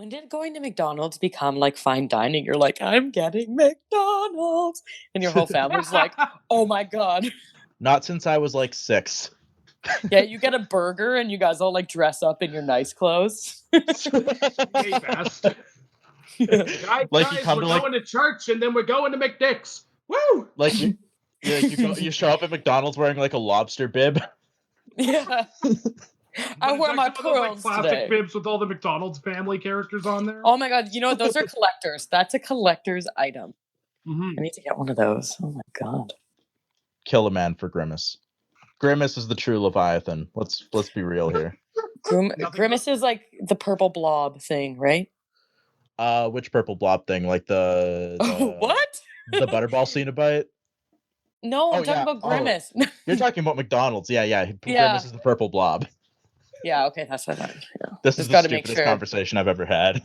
When did going to McDonald's become like fine dining? You're like, I'm getting McDonald's. And your whole family's like, oh my God. Not since I was like 6. Yeah, you get a burger and you guys all like dress up in your nice clothes. Hey, best. Guys, we're going to church and then we're going to McDick's. Woo! Like you show up at McDonald's wearing like a lobster bib. Yeah. I wear my pearls plastic today. bibs with all the McDonald's family characters on there. Oh my God, you know what? Those are collectors. That's a collector's item. Mm-hmm. I need to get one of those. Oh my God. Kill a man for Grimace. Grimace is the true Leviathan. Let's be real here. Grimace is like the purple blob thing, right? Which purple blob thing? Like the what? The Butterball Cenobite? No, I'm talking about Grimace. You're talking about McDonald's. Yeah. Grimace is the purple blob. Yeah, okay, that's what I thought. Yeah. This is the stupidest conversation I've ever had.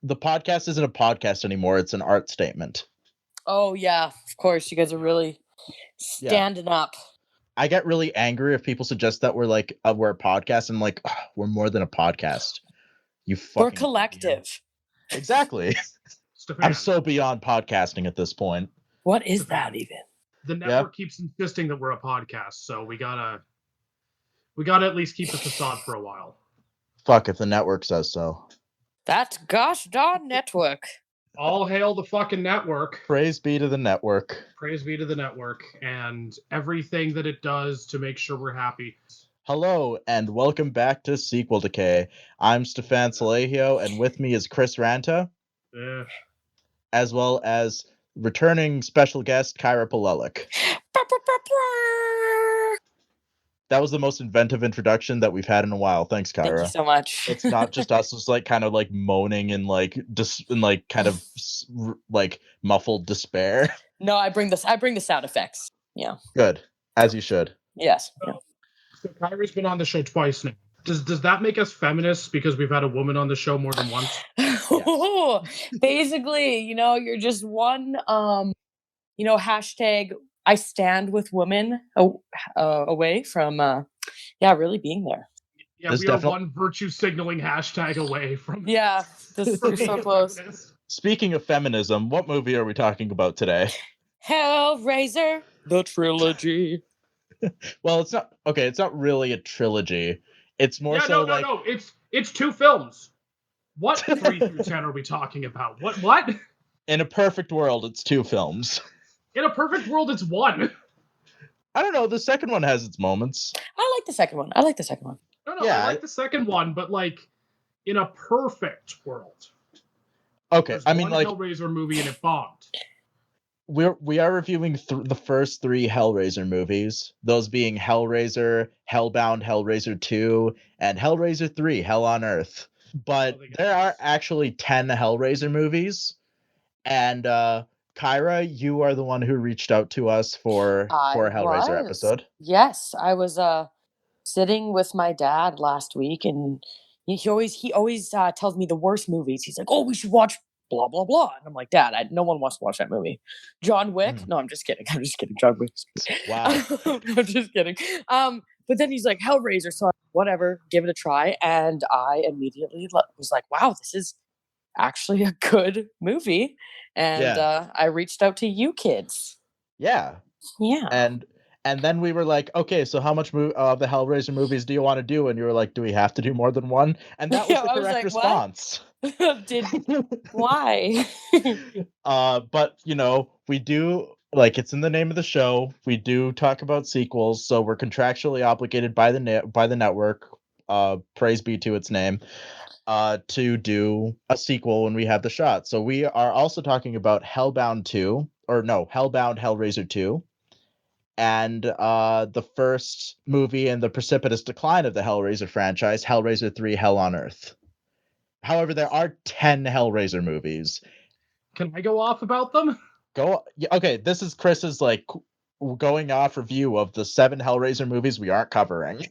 The podcast isn't a podcast anymore. It's an art statement. Oh, yeah. Of course. You guys are really standing up. I get really angry if people suggest that we're a podcast, and like, we're more than a podcast. We're collective. Exactly. I'm so beyond podcasting at this point. What is that even? The network keeps insisting that we're a podcast, so we gotta at least keep the facade for a while. Fuck if the network says so. That gosh darn network. All hail the fucking network. Praise be to the network. Praise be to the network and everything that it does to make sure we're happy. Hello, and welcome back to Sequel Decay. I'm Stefan Salegio, and with me is Chris Ranta, as well as returning special guest Kyra Palylyk. That was the most inventive introduction that we've had in a while. Thanks, Kyra. Thank you so much. It's not just us, it's like kind of like moaning and like kind of like muffled despair. No, I bring the sound effects. Yeah. Good, as you should. Yes. So Kyra's been on the show twice now. Does that make us feminists because we've had a woman on the show more than once? Yes. Basically, you're just one hashtag I stand with women away from really being there. Yeah, we are one virtue signaling hashtag away from you're so close. Speaking of feminism, what movie are we talking about today? Hellraiser, the trilogy. Well, it's not really a trilogy. It's more no. It's 2 films. What 3 through 10 are we talking about? What? In a perfect world, it's 2 films. In a perfect world, it's 1. I don't know. The second one has its moments. I like the second one. No, I like the second one, but like in a perfect world. Okay, I mean, like Hellraiser movie and it bombed. We are reviewing the first 3 Hellraiser movies, those being Hellraiser, Hellbound, Hellraiser 2, and Hellraiser 3, Hell on Earth. But there are actually 10 Hellraiser movies, and Kyra, you are the one who reached out to us for a Hellraiser episode. Yes, I was sitting with my dad last week, and he always tells me the worst movies. He's like, "Oh, we should watch blah blah blah," and I'm like, "Dad, no one wants to watch that movie." John Wick? No, I'm just kidding. John Wick. Wow. I'm just kidding. But then he's like, Hellraiser, so whatever, give it a try, and I immediately was like, "Wow, this is actually a good movie." And I reached out to you kids. Yeah. And then we were like, okay, so how much of the Hellraiser movies do you want to do? And you were like, do we have to do more than one? And that was the correct response. Why? But we do, like, it's in the name of the show. We do talk about sequels, so we're contractually obligated by the network. Praise be to its name. To do a sequel when we have the shot. So we are also talking about Hellbound Hellraiser 2, and the first movie in the precipitous decline of the Hellraiser franchise, Hellraiser 3: Hell on Earth. However, there are 10 Hellraiser movies. Can I go off about them? Okay, this is Chris's like going off review of the 7 Hellraiser movies we aren't covering.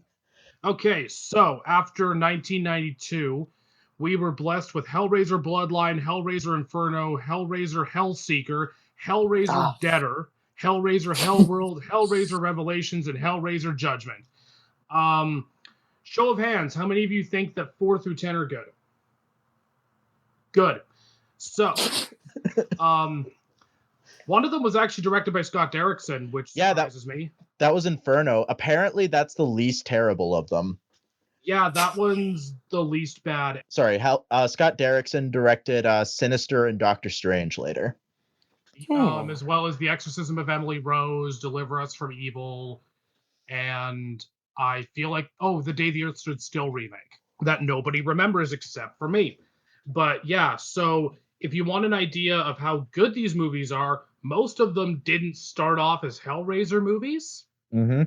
Okay, so after 1992, we were blessed with Hellraiser Bloodline, Hellraiser Inferno, Hellraiser Hellseeker, Hellraiser Deader, Hellraiser Hellworld, Hellraiser Revelations, and Hellraiser Judgment. Show of hands, how many of you think that 4 through 10 are good? Good. So, one of them was actually directed by Scott Derrickson, which surprises me. That was Inferno. Apparently, that's the least terrible of them. Yeah, that one's the least bad. Sorry, Scott Derrickson directed Sinister and Doctor Strange later. As well as The Exorcism of Emily Rose, Deliver Us from Evil, and I feel like, The Day the Earth Stood Still remake that nobody remembers except for me. But yeah, so if you want an idea of how good these movies are, most of them didn't start off as Hellraiser movies. Mm-hmm.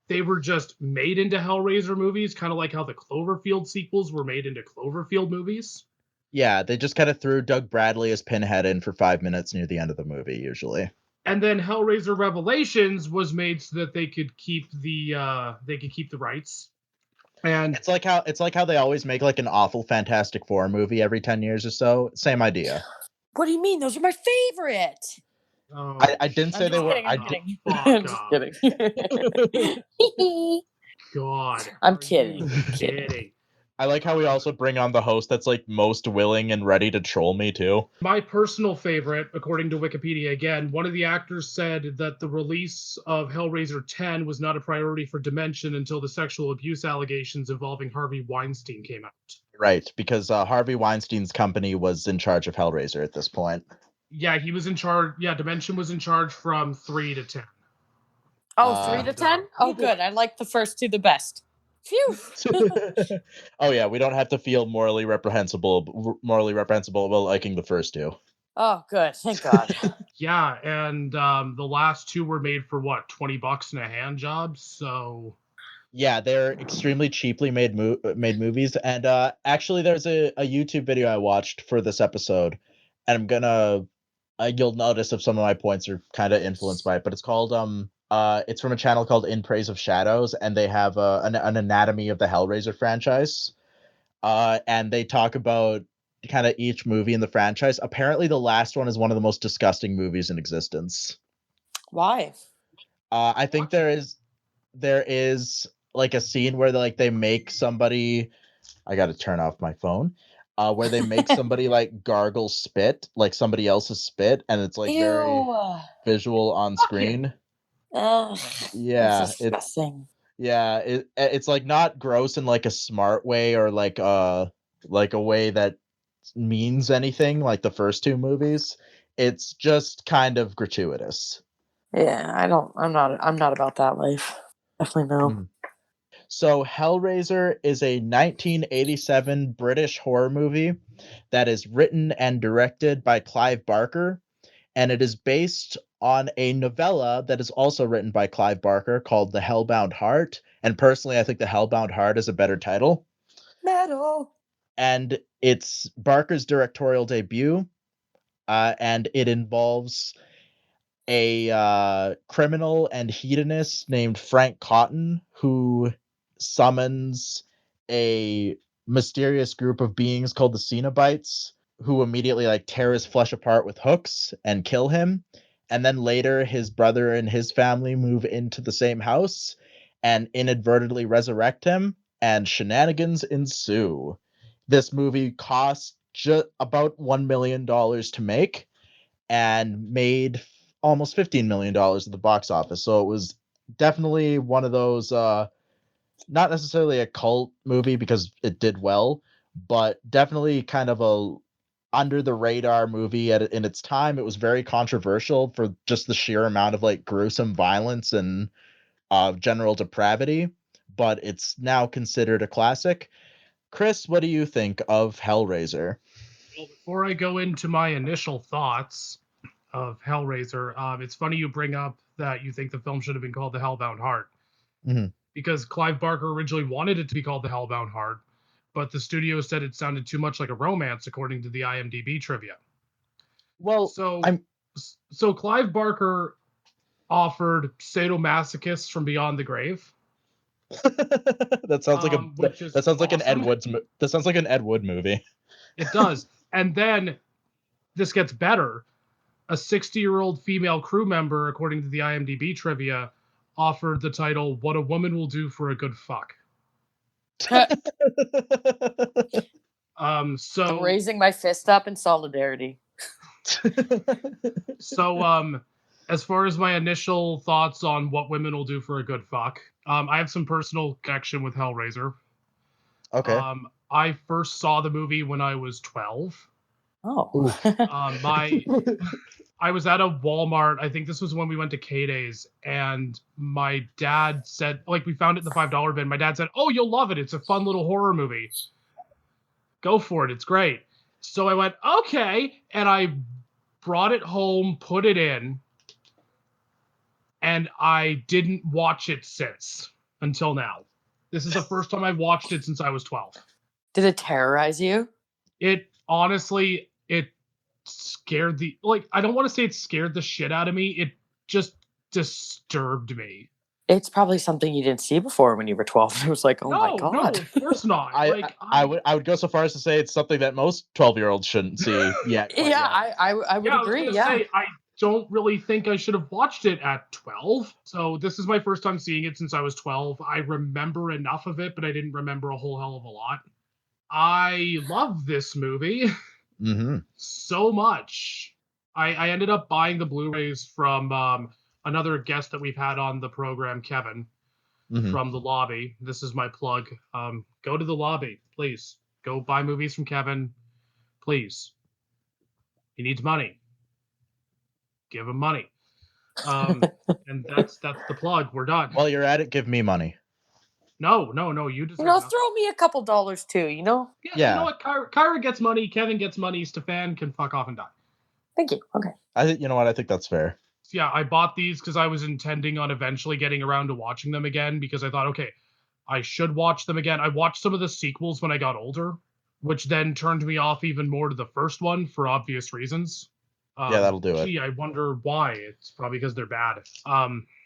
They were just made into Hellraiser movies, kind of like how the Cloverfield sequels were made into Cloverfield movies. Yeah, they just kind of threw Doug Bradley as Pinhead in for 5 minutes near the end of the movie, usually. And then Hellraiser Revelations was made so that they could keep the rights. And it's like how they always make like an awful Fantastic Four movie every 10 years or so. Same idea. What do you mean? Those are my favorite. Oh, I didn't say they were. I'm just kidding. God. I'm kidding. I like how we also bring on the host that's like most willing and ready to troll me too. My personal favorite, according to Wikipedia again, one of the actors said that the release of Hellraiser 10 was not a priority for Dimension until the sexual abuse allegations involving Harvey Weinstein came out. Right, because Harvey Weinstein's company was in charge of Hellraiser at this point. Yeah, he was in charge. Yeah, Dimension was in charge from 3 to 10. Oh, 3 to 10? Oh, good. I like the first 2 the best. Phew. Oh yeah, we don't have to feel morally reprehensible about liking the first 2. Oh, good. Thank God. Yeah, and the last 2 were made for what, $20 and a hand job? So yeah, they're extremely cheaply made movies. And actually, there's a YouTube video I watched for this episode, and I'm gonna you'll notice if some of my points are kind of influenced by it. But it's called it's from a channel called In Praise of Shadows, and they have an anatomy of the Hellraiser franchise. And they talk about kind of each movie in the franchise. Apparently, the last one is one of the most disgusting movies in existence. Why? I think there is like a scene where they make somebody. I got to turn off my phone. Where they make somebody like gargle spit, like somebody else's spit, and it's like very visual on screen. Oh, yeah, that's disgusting. It's like not gross in like a smart way or like a way that means anything like the first 2 movies. It's just kind of gratuitous. Yeah, I'm not about that life. Definitely no. So Hellraiser is a 1987 British horror movie that is written and directed by Clive Barker, and it is based on a novella that is also written by Clive Barker called The Hellbound Heart. And personally, I think The Hellbound Heart is a better title. Metal. And it's Barker's directorial debut, and it involves a criminal and hedonist named Frank Cotton who summons a mysterious group of beings called the Cenobites, who immediately tear his flesh apart with hooks and kill him. And then later his brother and his family move into the same house and inadvertently resurrect him, and shenanigans ensue. This movie cost just about $1 million to make and made almost $15 million at the box office. So it was definitely one of those, not necessarily a cult movie because it did well, but definitely kind of a under the radar movie in its time. It was very controversial for just the sheer amount of gruesome violence and general depravity, but it's now considered a classic. Chris, what do you think of Hellraiser? Well, before I go into my initial thoughts of Hellraiser, it's funny you bring up that you think the film should have been called The Hellbound Heart. Mm-hmm. Because Clive Barker originally wanted it to be called The Hellbound Heart, but the studio said it sounded too much like a romance, according to the IMDb trivia. Well, so Clive Barker offered sadomasochists from beyond the grave. That sounds like that sounds like awesome. that sounds like an Ed Wood movie. It does. And then this gets better. A 60-year-old female crew member, according to the IMDb trivia, offered the title "What a Woman Will Do for a Good Fuck." So I'm raising my fist up in solidarity. So as far as my initial thoughts on what women will do for a good fuck, I have some personal connection with Hellraiser. Okay. I first saw the movie when I was 12. Oh. I was at a Walmart. I think this was when we went to K-Days, and my dad said, like, we found it in the $5 bin. My dad said, "Oh, you'll love it. It's a fun little horror movie. Go for it. It's great." So I went, okay, and I brought it home, put it in, and I didn't watch it since, until now. This is the first time I've watched it since I was 12. Did it terrorize you? It honestly, it scared the, like, I don't want to say it scared the shit out of me. It just disturbed me. It's probably something you didn't see before when you were 12. It was like, oh my God. No, of course not. I would go so far as to say it's something that most 12-year-olds shouldn't see yet. Yeah, I would agree. Yeah. Say, I don't really think I should have watched it at 12. So this is my first time seeing it since I was 12. I remember enough of it, but I didn't remember a whole hell of a lot. I love this movie so much. I ended up buying the Blu-rays from another guest that we've had on the program, Kevin, from the lobby. This is my plug. Go to the lobby, please. Go buy movies from Kevin, please. He needs money. Give him money. And that's the plug. We're done. While you're at it, give me money. No. You deserve nothing. Throw me a couple dollars too, Yeah. You know what? Kyra gets money. Kevin gets money. Stefan can fuck off and die. Thank you. Okay. You know what? I think that's fair. So yeah, I bought these because I was intending on eventually getting around to watching them again, because I thought, okay, I should watch them again. I watched some of the sequels when I got older, which then turned me off even more to the first one for obvious reasons. Yeah, that'll do it. I wonder why. It's probably because they're bad.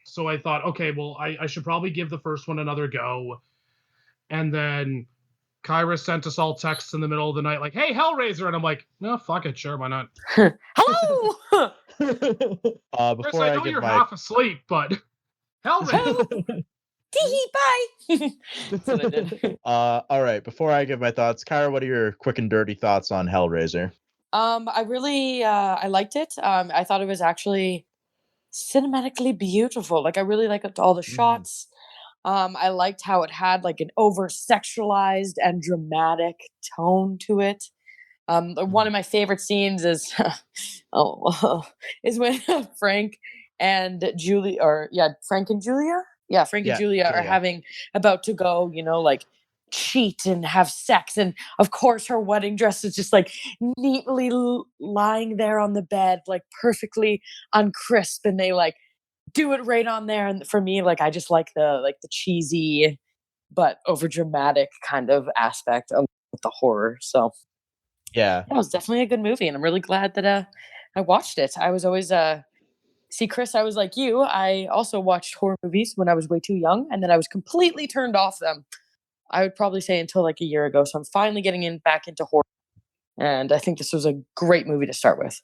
So I thought, okay, well, I should probably give the first one another go. And then Kyra sent us all texts in the middle of the night like, "Hey, Hellraiser." And I'm like, no, fuck it, sure, why not? Hello! Chris, I know you're half asleep, but Hellraiser. Bye. That's what I did. All right, before I give my thoughts, Kyra, what are your quick and dirty thoughts on Hellraiser? I really I liked it. I thought it was actually cinematically beautiful. Like I really liked all the shots. I liked how it had like an over sexualized and dramatic tone to it. One of my favorite scenes is is when Frank and Julie, Frank and Julia, Frank and Julia are having about to go, like cheat and have sex, and of course her wedding dress is just like neatly lying there on the bed, like perfectly uncrisp, and they like do it right on there. And for me, like I just like the cheesy but over dramatic kind of aspect of the horror. So yeah, it was definitely a good movie, and I'm really glad that I watched it. I was always see, Chris, I was like you. I also watched horror movies when I was way too young, and then I was completely turned off them. I would probably say until like a year ago. So I'm finally getting back into horror, and I think this was a great movie to start with.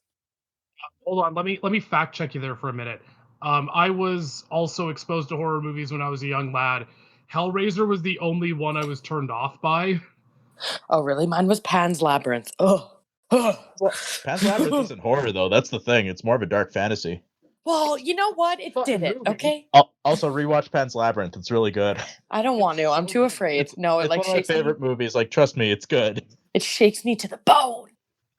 Hold on, let me fact check you there for a minute. I was also exposed to horror movies when I was a young lad. Hellraiser was the only one I was turned off by. Oh, really? Mine was Pan's Labyrinth. Well, Pan's Labyrinth isn't horror, though. That's the thing. It's more of a dark fantasy. Well, you know what? It did it, okay? Also, rewatch Pan's Labyrinth. It's really good. I don't want to. I'm too afraid. It's one of my favorite movies. Like, trust me, it's good. It shakes me to the bone.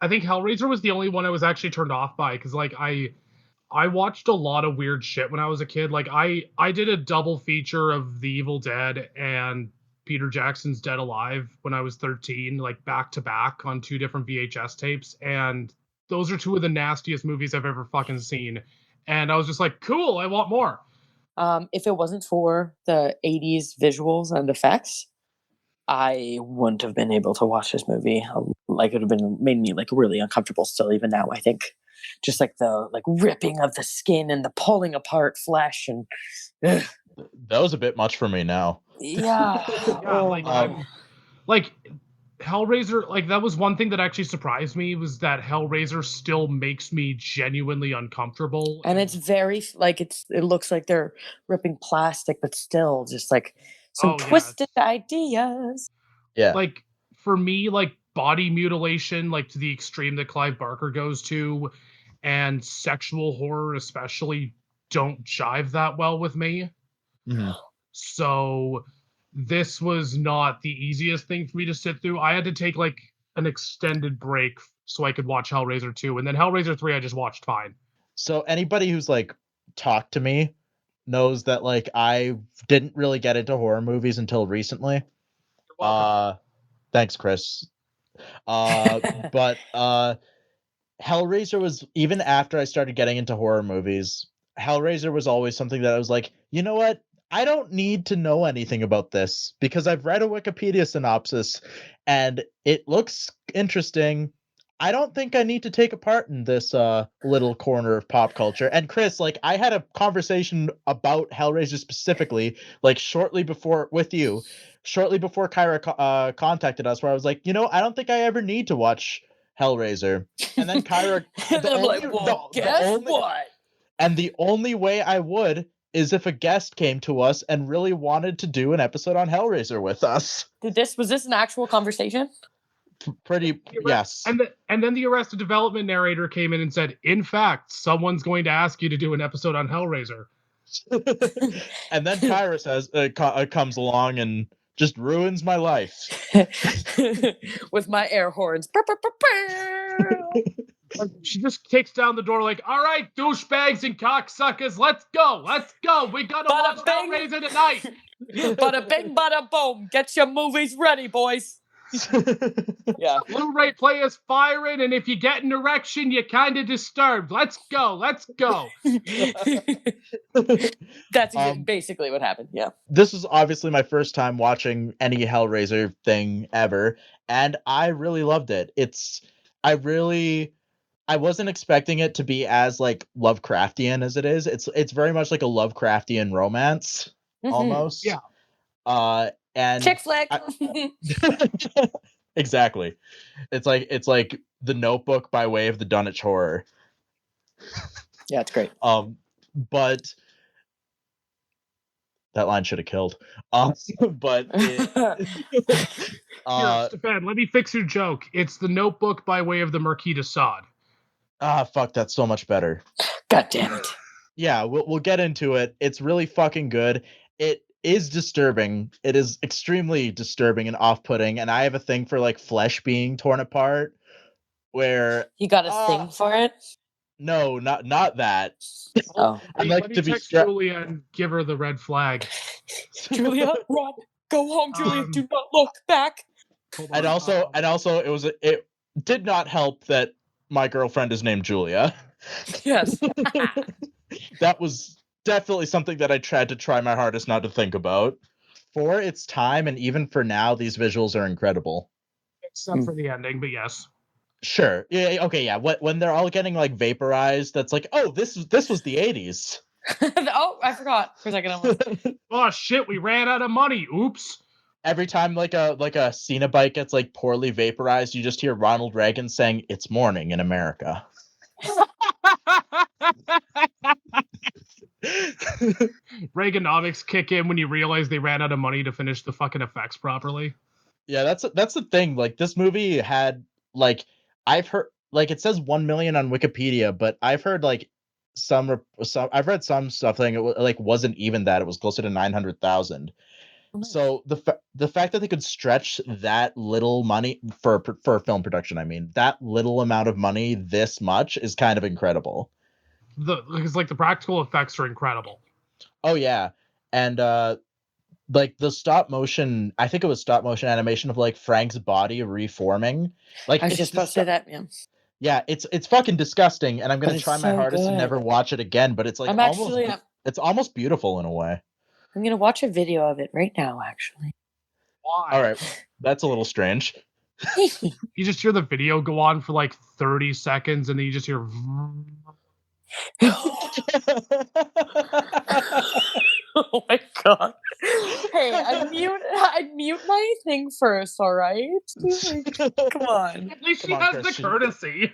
I think Hellraiser was the only one I was actually turned off by, because like I watched a lot of weird shit when I was a kid. Like I did a double feature of The Evil Dead and Peter Jackson's Dead Alive when I was 13, like back to back on 2 different VHS tapes. And those are 2 of the nastiest movies I've ever fucking seen. And I was just like, cool, I want more. If it wasn't for the 80s visuals and effects, I wouldn't have been able to watch this movie. Like, it would have been made me like really uncomfortable still, even now, I think. Just like the ripping of the skin and the pulling apart flesh and ugh. That was a bit much for me now. Yeah. Yeah, Oh like my. I'm like Hellraiser, like that was one thing that actually surprised me was that Hellraiser still makes me genuinely uncomfortable. And it's very like it looks like they're ripping plastic, but still just like some Oh, yeah, twisted ideas. Yeah. like for me, like body mutilation, like to the extreme that Clive Barker goes to, and sexual horror especially don't jive that well with me. Mhm. So this was not the easiest thing for me to sit through. I had to take like an extended break so I could watch Hellraiser 2, and then Hellraiser 3 I just watched fine. So anybody who's like talked to me knows that like I didn't really get into horror movies until recently. Thanks, Chris. But Hellraiser was, even after I started getting into horror movies, Hellraiser was always something that I was like, you know what? I don't need to know anything about this because I've read a Wikipedia synopsis and it looks interesting. I don't think I need to take a part in this little corner of pop culture. And Chris, like I had a conversation about Hellraiser specifically, like shortly before Kyra contacted us, where I was like, you know, I don't think I ever need to watch Hellraiser. And then Kyra, And the I'm only, like, well, guess what? and the only way I would is if a guest came to us and really wanted to do an episode on Hellraiser with us. Was this an actual conversation? Yes. And then the Arrested Development narrator came in and said, in fact, someone's going to ask you to do an episode on Hellraiser. And then Kyra says, comes along and just ruins my life. With my air horns. She just kicks down the door like, all right, douchebags and cocksuckers, let's go. We gotta Bada watch bing. Hellraiser tonight. Bada bing, bada boom. Get your movies ready, boys. Yeah. Blu-ray player's firing, and if you get an erection, you're kind of disturbed. Let's go. That's basically what happened. Yeah. This is obviously my first time watching any Hellraiser thing ever, and I really loved it. I wasn't expecting it to be as like Lovecraftian as it is. It's very much like a Lovecraftian romance almost. Yeah. And chick flick. Exactly. It's like The Notebook by way of the Dunwich Horror. Yeah, it's great. But that line should have killed. But Here, Stefan, let me fix your joke. It's The Notebook by way of the Marquis de Sade. Fuck, that's so much better. God damn it. Yeah, we'll get into it. It's really fucking good. It is disturbing. It is extremely disturbing and off-putting, and I have a thing for like flesh being torn apart. Where you got a thing for it? No, not that. Oh, I'd like to be Julia and give her the red flag. Julia, run, go home, Julia. Do not look back. And also, it did not help that my girlfriend is named Julia. Yes. That was definitely something that I tried to try my hardest not to think about. For its time, and even for now, these visuals are incredible. Except for the ending, but yes. Sure. Yeah. Okay. Yeah. When they're all getting like vaporized, that's like, oh, this was the 80s. Oh, I forgot for a second. Oh shit, we ran out of money. Oops. Every time like a Cenobite gets like poorly vaporized, you just hear Ronald Reagan saying, "It's morning in America." Reaganomics kick in when you realize they ran out of money to finish the fucking effects properly. Yeah, that's the thing. Like this movie had like, I've heard like it says 1 million on Wikipedia, but I've heard like I've read some stuff saying it like wasn't even that. It was closer to 900,000. So the fact that they could stretch that little money for film production, I mean, that little amount of money this much is kind of incredible. Because like the practical effects are incredible. Oh yeah, and like the stop motion, I think it was stop motion animation of like Frank's body reforming. Like I was just about to say that, yeah. Yeah, it's fucking disgusting, and I'm gonna But it's try my so hardest to never good. watch it again. But it's like I'm actually, it's almost beautiful in a way. I'm gonna watch a video of it right now, actually. All Why? right, that's a little strange. You just hear the video go on for like 30 seconds, and then you just hear. Oh my god. Hey, I'd mute my thing first, all right? Like, come on. At least Come she on, has the Christian. courtesy.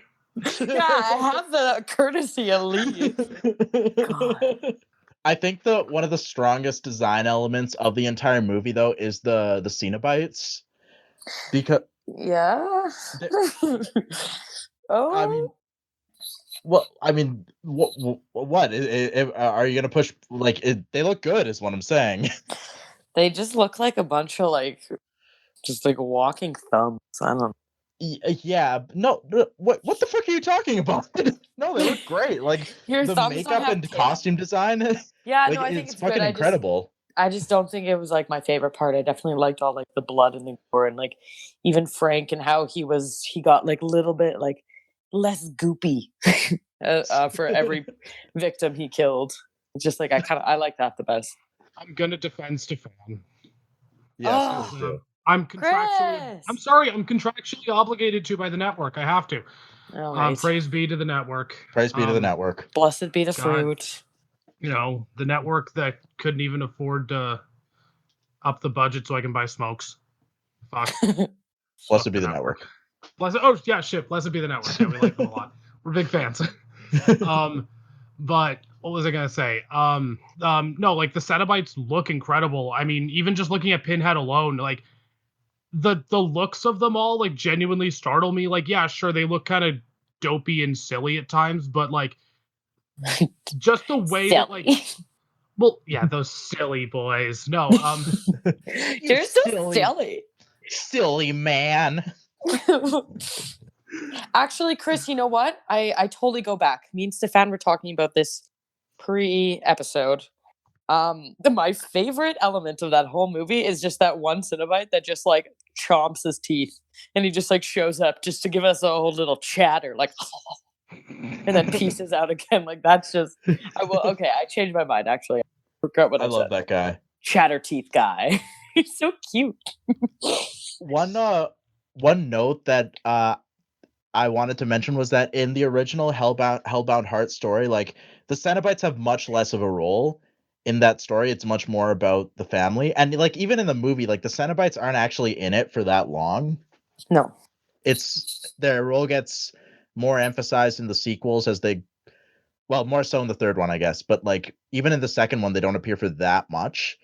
Yeah, I have the courtesy at least. God. I think one of the strongest design elements of the entire movie, though, is the Cenobites, because Yeah. I Oh, mean, what are you gonna push? Like, they look good, is what I'm saying. they just look like a bunch of just like walking thumbs. I don't Yeah, no, what the fuck are you talking about? No, they look great. Like Your the thumbs don't makeup have and tits. costume design, Yeah, like no, I think it's it's good. fucking incredible. I just don't think it was like my favorite part. I definitely liked all like the blood and the gore and like even Frank and how he got like a little bit like less goopy for every victim he killed. It's just like I like that the best. I'm gonna defend Stefan. Yes, Oh, please do. I'm Chris. sorry, I'm contractually obligated to by the network. I have to. All right. Praise be to the network. Praise be to the network. Blessed be the God, fruit. You know, the network that couldn't even afford to up the budget so I can buy smokes. Fuck. Blessed be the network. Blessed. Oh yeah, shit. Blessed be the network. Yeah, we like them a lot. We're big fans. But what was I gonna say? No, like the Cenobites look incredible. I mean, even just looking at Pinhead alone, like the looks of them all, like genuinely startle me. Like, yeah, sure, they look kind of dopey and silly at times, but like just the way that like, well, yeah, those silly boys. No, You're so silly man. Actually, Chris, you know what? I totally go back. Me and Stefan were talking about this pre-episode. My favorite element of that whole movie is just that one Cenobite that just like chomps his teeth, and he just like shows up just to give us a whole little chatter, like, and then pieces out again. Like that's just. Okay, I changed my mind. Actually, I forgot what I love said. that guy. Chatter teeth guy. He's so cute. One note that I wanted to mention was that in the original Hellbound Heart story, like the Cenobites have much less of a role in that story. It's much more about the family, and like even in the movie, like the Cenobites aren't actually in it for that long. No, It's their role gets more emphasized in the sequels more so in the third one, I guess. But like even in the second one, they don't appear for that much.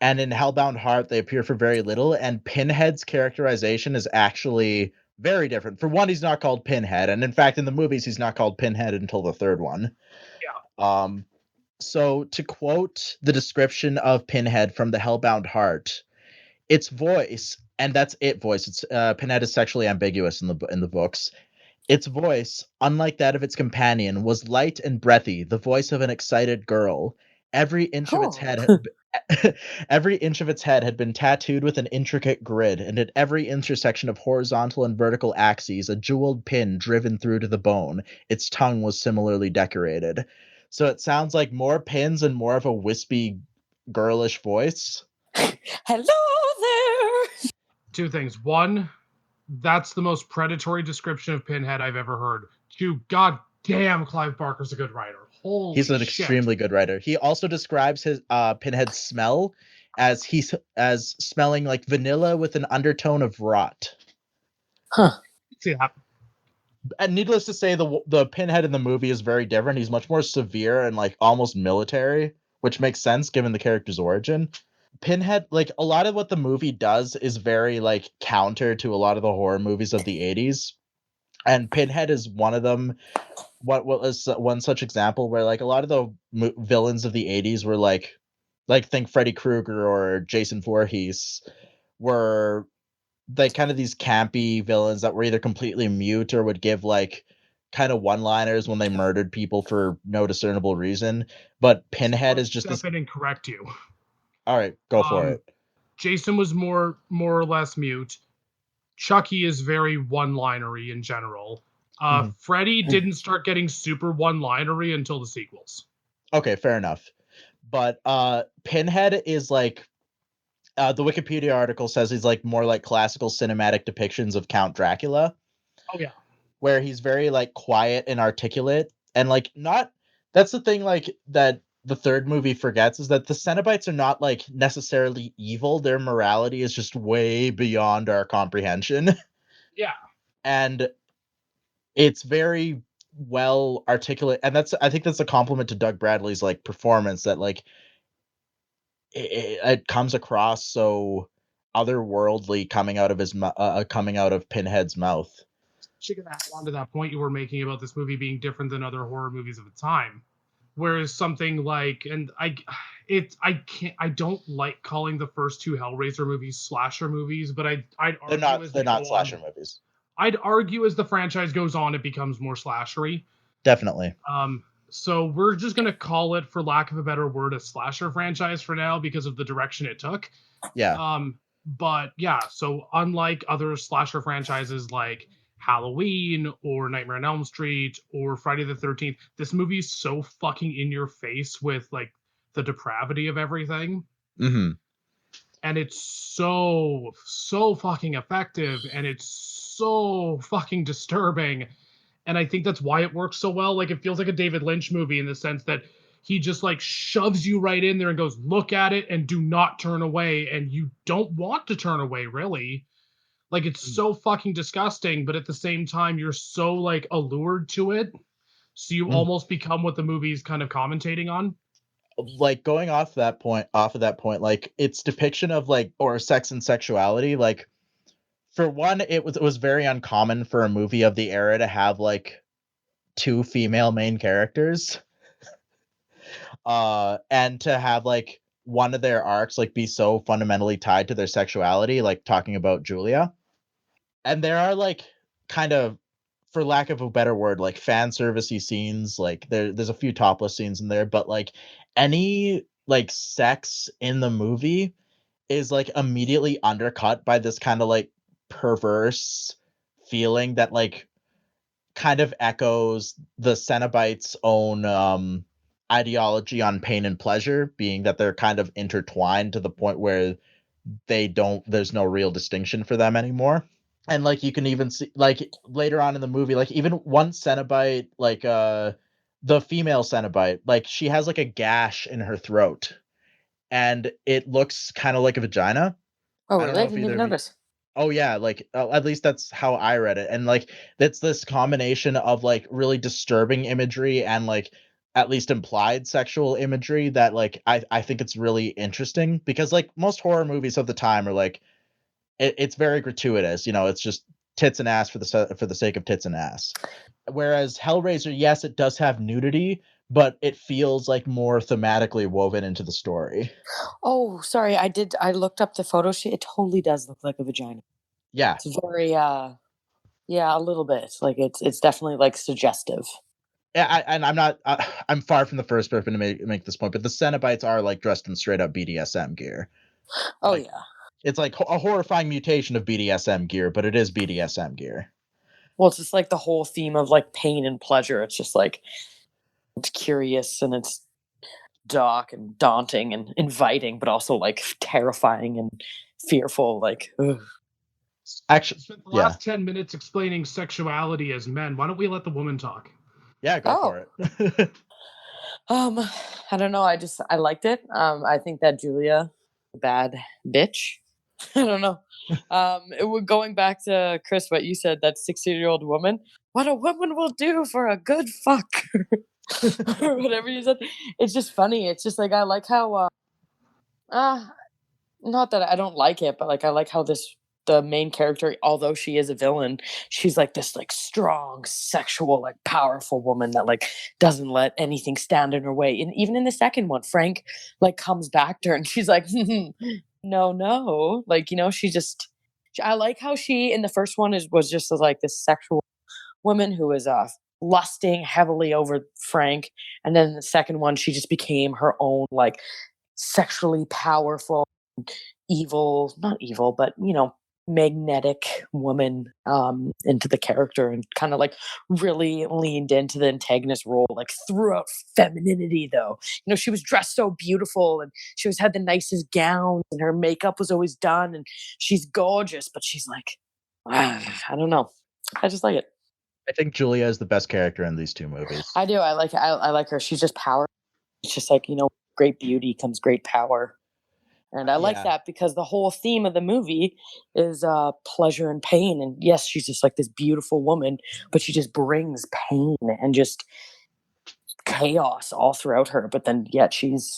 And in Hellbound Heart, they appear for very little. And Pinhead's characterization is actually very different. For one, he's not called Pinhead, and in fact, in the movies, he's not called Pinhead until the third one. yeah. So to quote the description of Pinhead from the Hellbound Heart, its voice, and that's it voice. It's Pinhead is sexually ambiguous in the books. Its voice, unlike that of its companion, was light and breathy, the voice of an excited girl. Every inch of its head every inch of its head had been tattooed with an intricate grid, and at every intersection of horizontal and vertical axes, a jeweled pin driven through to the bone. Its tongue was similarly decorated. So it sounds like more pins and more of a wispy, girlish voice. Hello there. Two things. One, that's the most predatory description of Pinhead I've ever heard. Two, god damn, Clive Barker's a good writer. Holy He's an shit. extremely good writer. He also describes his Pinhead's smell as smelling like vanilla with an undertone of rot. Huh. See that? And needless to say, the Pinhead in the movie is very different. He's much more severe and like almost military, which makes sense given the character's origin. Pinhead, like a lot of what the movie does is very like counter to a lot of the horror movies of the 80s. And Pinhead is one of them. What was one such example where like a lot of the villains of the 80s were like think Freddy Krueger or Jason Voorhees were like kind of these campy villains that were either completely mute or would give like kind of one-liners when they murdered people for no discernible reason. But Pinhead is just step in and correct you. All right, go for it. Jason was more or less mute. Chucky is very one-linery in general. Freddy didn't start getting super one-linery until the sequels. Okay, fair enough. But Pinhead is like, the Wikipedia article says he's like more like classical cinematic depictions of Count Dracula. Oh yeah. Where he's very like quiet and articulate, and like not, that's the thing like that the third movie forgets, is that the Cenobites are not like necessarily evil. Their morality is just way beyond our comprehension. Yeah. And it's very well articulate, and I think that's a compliment to Doug Bradley's like performance, that like it comes across so otherworldly coming out of coming out of Pinhead's mouth. She can add on to that point you were making about this movie being different than other horror movies of the time. Whereas something like, and I don't like calling the first two Hellraiser movies slasher movies, but I'd argue they're not slasher movies. I'd argue as the franchise goes on, it becomes more slashery. Definitely. So we're just gonna call it, for lack of a better word, a slasher franchise for now because of the direction it took. Yeah. But yeah, so unlike other slasher franchises like Halloween or Nightmare on Elm Street or Friday the 13th, this movie's so fucking in your face with like the depravity of everything. Mm-hmm. And it's so fucking effective, and it's so fucking disturbing. And I think that's why it works so well. Like, it feels like a David Lynch movie in the sense that he just like shoves you right in there and goes, look at it and do not turn away. And you don't want to turn away, really. Like, it's so fucking disgusting, but at the same time, you're so like allured to it. So you almost become what the movie's kind of commentating on. Like, going off of that point, like its depiction of like, or sex and sexuality, like, for one, it was very uncommon for a movie of the era to have like two female main characters. And to have like one of their arcs like be so fundamentally tied to their sexuality, like talking about Julia. And there are like, kind of, for lack of a better word, like fan servicey scenes. Like there's a few topless scenes in there, but like any like sex in the movie is like immediately undercut by this kind of like perverse feeling that like kind of echoes the Cenobites' own ideology on pain and pleasure, being that they're kind of intertwined to the point where there's no real distinction for them anymore. And like you can even see like later on in the movie, like even one Cenobite, like the female Cenobite, like she has like a gash in her throat, and it looks kind of like a vagina. Oh, really? I didn't even notice. Oh yeah, like at least that's how I read it. And like it's this combination of like really disturbing imagery and like at least implied sexual imagery that like I think it's really interesting, because like most horror movies of the time are like it's very gratuitous, it's just tits and ass for the sake of tits and ass. Whereas Hellraiser, yes, it does have nudity, but it feels like more thematically woven into the story. Oh, sorry. I looked up the photo shoot. It totally does look like a vagina. Yeah. It's very, yeah, a little bit. Like it's definitely like suggestive. Yeah, I'm far from the first person to make this point, but the Cenobites are like dressed in straight up BDSM gear. Oh like, yeah. It's like a horrifying mutation of BDSM gear, but it is BDSM gear. Well, it's just like the whole theme of like pain and pleasure. It's just like, it's curious and it's dark and daunting and inviting, but also like terrifying and fearful. Like, ugh. Actually, spent the last 10 minutes explaining sexuality as men. Why don't we let the woman talk? Yeah, go for it. I don't know. I liked it. I think that Julia, bad bitch. I don't know. Going back to Chris, what you said, that 60-year-old woman, what a woman will do for a good fuck, or whatever you said. It's just funny. It's just like, I like how, not that I don't like it, but like, I like how the main character, although she is a villain, she's like this like strong, sexual, like powerful woman that like doesn't let anything stand in her way. And even in the second one, Frank like comes back to her and she's like, no, like, I like how she in the first one was just like this sexual woman who was lusting heavily over Frank, and then in the second one she just became her own like sexually powerful, evil, not evil, but magnetic woman into the character, and kind of like really leaned into the antagonist role, like throughout femininity though. She was dressed so beautiful, and she always had the nicest gowns, and her makeup was always done, and she's gorgeous, but she's like, I don't know. I just like it. I think Julia is the best character in these two movies. I do. I like her. She's just power. It's just like, great beauty comes great power. And I like Yeah. that because the whole theme of the movie is pleasure and pain. And yes, she's just like this beautiful woman, but she just brings pain and just chaos all throughout her. But then yet she's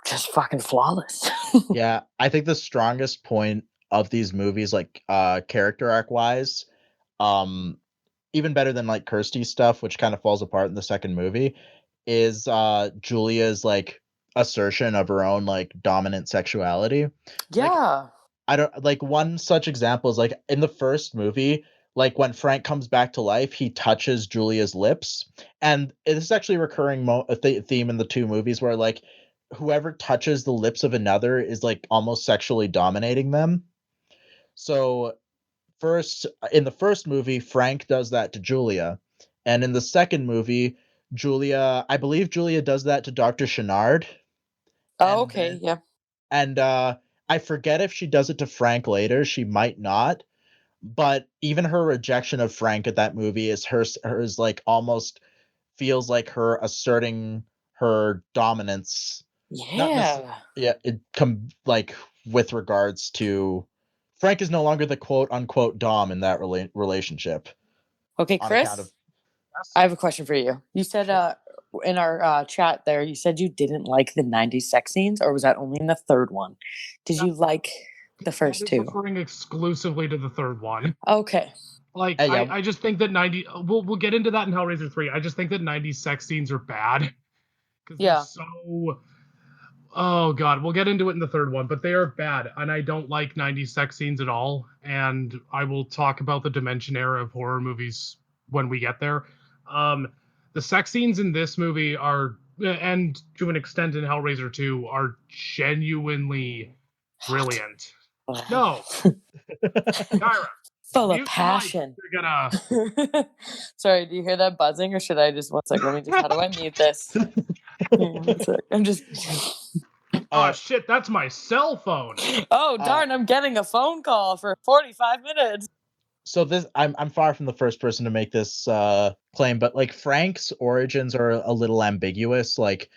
just fucking flawless. Yeah, I think the strongest point of these movies, like character arc wise, even better than like Kirsty's stuff, which kind of falls apart in the second movie, is Julia's like assertion of her own like dominant sexuality. Yeah. I don't like one such example is like in the first movie, like when Frank comes back to life, he touches Julia's lips, and this is actually a recurring theme in the two movies where like whoever touches the lips of another is like almost sexually dominating them. So first in the first movie, Frank does that to Julia, and in the second movie, I believe Julia does that to Dr. Chenard. Oh, okay. Yeah. And I forget if she does it to Frank later. She might not. But even her rejection of Frank at that movie is hers like almost feels like her asserting her dominance. Yeah. It come like with regards to Frank is no longer the quote unquote dom in that relationship. Okay, On account Chris, of I have a question for you. You said in our chat there, you said you didn't like the 90s sex scenes, or was that only in the third one? Did you like the first two? Referring exclusively to the third one. Okay. Like, yeah. I just think that we'll get into that in Hellraiser 3. I just think that 90s sex scenes are bad. Because Yeah. they're so... Oh, God. We'll get into it in the third one, but they are bad. And I don't like 90s sex scenes at all. And I will talk about the Dimension era of horror movies when we get there. The sex scenes in this movie are, and to an extent in Hellraiser 2, are genuinely brilliant. No. Kyra. Full of Mute the mic. passion. You're gonna... Sorry, do you hear that buzzing, or should I just, one sec, let me just, how do I mute this? One sec, I'm just... Oh, shit, that's my cell phone. Oh, darn, I'm getting a phone call for 45 minutes. So this I'm far from the first person to make this claim, but like Frank's origins are a little ambiguous. Like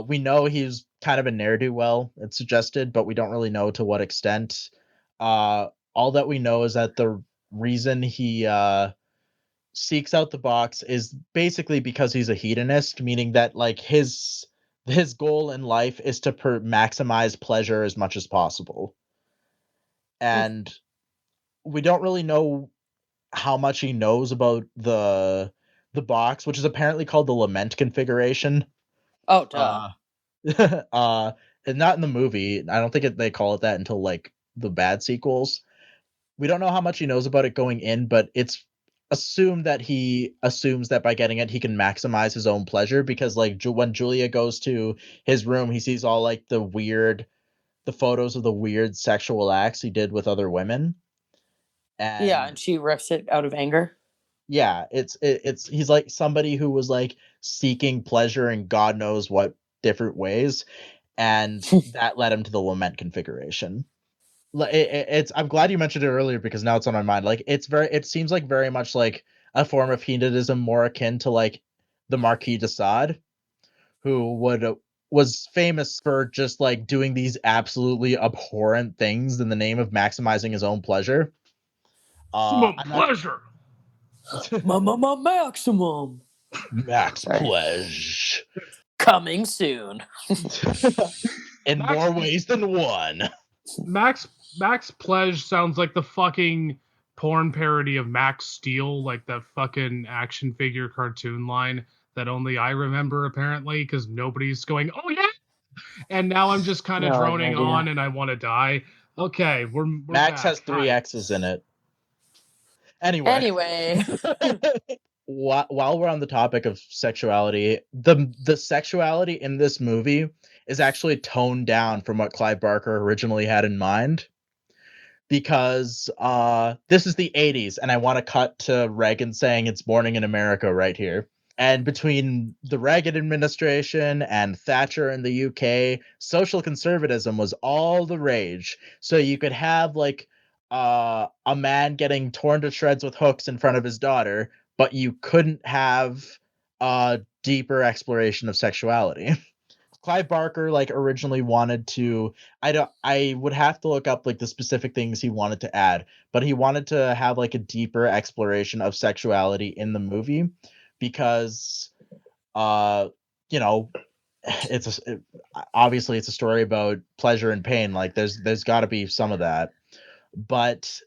we know he's kind of a ne'er-do-well, it's suggested, but we don't really know to what extent. All that we know is that the reason he seeks out the box is basically because he's a hedonist, meaning that like his goal in life is to maximize pleasure as much as possible. And we don't really know how much he knows about the box, which is apparently called the lament configuration. Oh, duh. And not in the movie. I don't think they call it that until like the bad sequels. We don't know how much he knows about it going in, but it's assumed that he assumes that by getting it, he can maximize his own pleasure, because like when Julia goes to his room, he sees all like the photos of the weird sexual acts he did with other women. And she rips it out of anger. Yeah, he's like somebody who was like seeking pleasure in God knows what different ways, and that led him to the lament configuration. I'm glad you mentioned it earlier, because now it's on my mind. Like it seems like very much like a form of hedonism, more akin to like the Marquis de Sade, who was famous for just like doing these absolutely abhorrent things in the name of maximizing his own pleasure. Pleasure. Maximum. Max pleasure. Coming soon. In more ways than one. Max Pleasure sounds like the fucking porn parody of Max Steel, like that fucking action figure cartoon line that only I remember, apparently, because nobody's going, oh yeah! And now I'm just kind of droning on and I want to die. Okay, we're Max back. has 3 X's in it. Anyway. While we're on the topic of sexuality, the sexuality in this movie is actually toned down from what Clive Barker originally had in mind. because this is the 80s, and I want to cut to Reagan saying it's morning in America right here. And between the Reagan administration and Thatcher in the UK, social conservatism was all the rage. So you could have like a man getting torn to shreds with hooks in front of his daughter, but you couldn't have a deeper exploration of sexuality. Clive Barker like originally wanted to I would have to look up like the specific things he wanted to add, but he wanted to have like a deeper exploration of sexuality in the movie because you know, obviously it's a story about pleasure and pain, like there's got to be some of that. But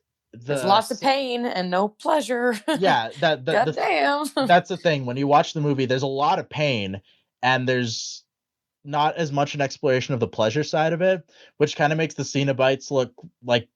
There's lots of pain and no pleasure. Yeah, God damn. that's the thing. When you watch the movie, there's a lot of pain and there's not as much an exploration of the pleasure side of it, which kind of makes the Cenobites look like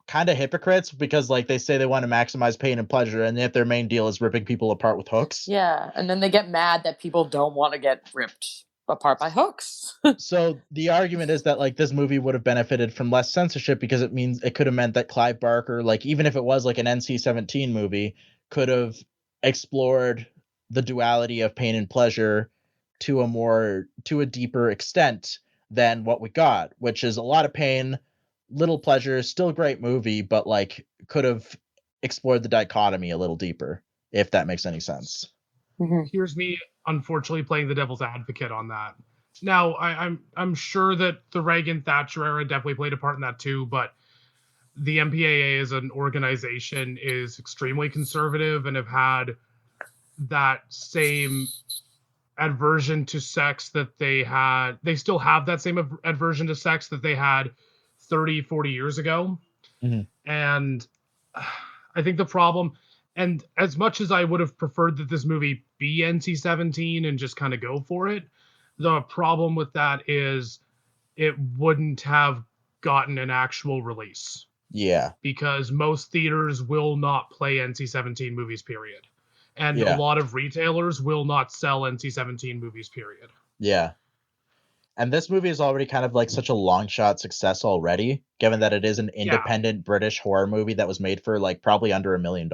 kind of hypocrites because like they say they want to maximize pain and pleasure, and yet their main deal is ripping people apart with hooks. Yeah, and then they get mad that people don't want to get ripped apart by hooks. So the argument is that like this movie would have benefited from less censorship because it means it could have meant that Clive Barker, like even if it was like an NC-17 movie, could have explored the duality of pain and pleasure to a deeper extent than what we got, which is a lot of pain, little pleasure, still a great movie, but like could have explored the dichotomy a little deeper, if that makes any sense. Here's me unfortunately playing the devil's advocate on that. Now, I'm sure that the Reagan Thatcher era definitely played a part in that too, but the MPAA as an organization is extremely conservative and have had that same aversion to sex that they still have that same aversion to sex that they had 30, 40 years ago. And I think the problem, and as much as I would have preferred that this movie be NC-17 and just kind of go for it, the problem with that is it wouldn't have gotten an actual release. Yeah. Because most theaters will not play NC-17 movies, period. And a lot of retailers will not sell NC-17 movies, period. Yeah. And this movie is already kind of like such a long shot success already, given that it is an independent British horror movie that was made for like probably under $1 million.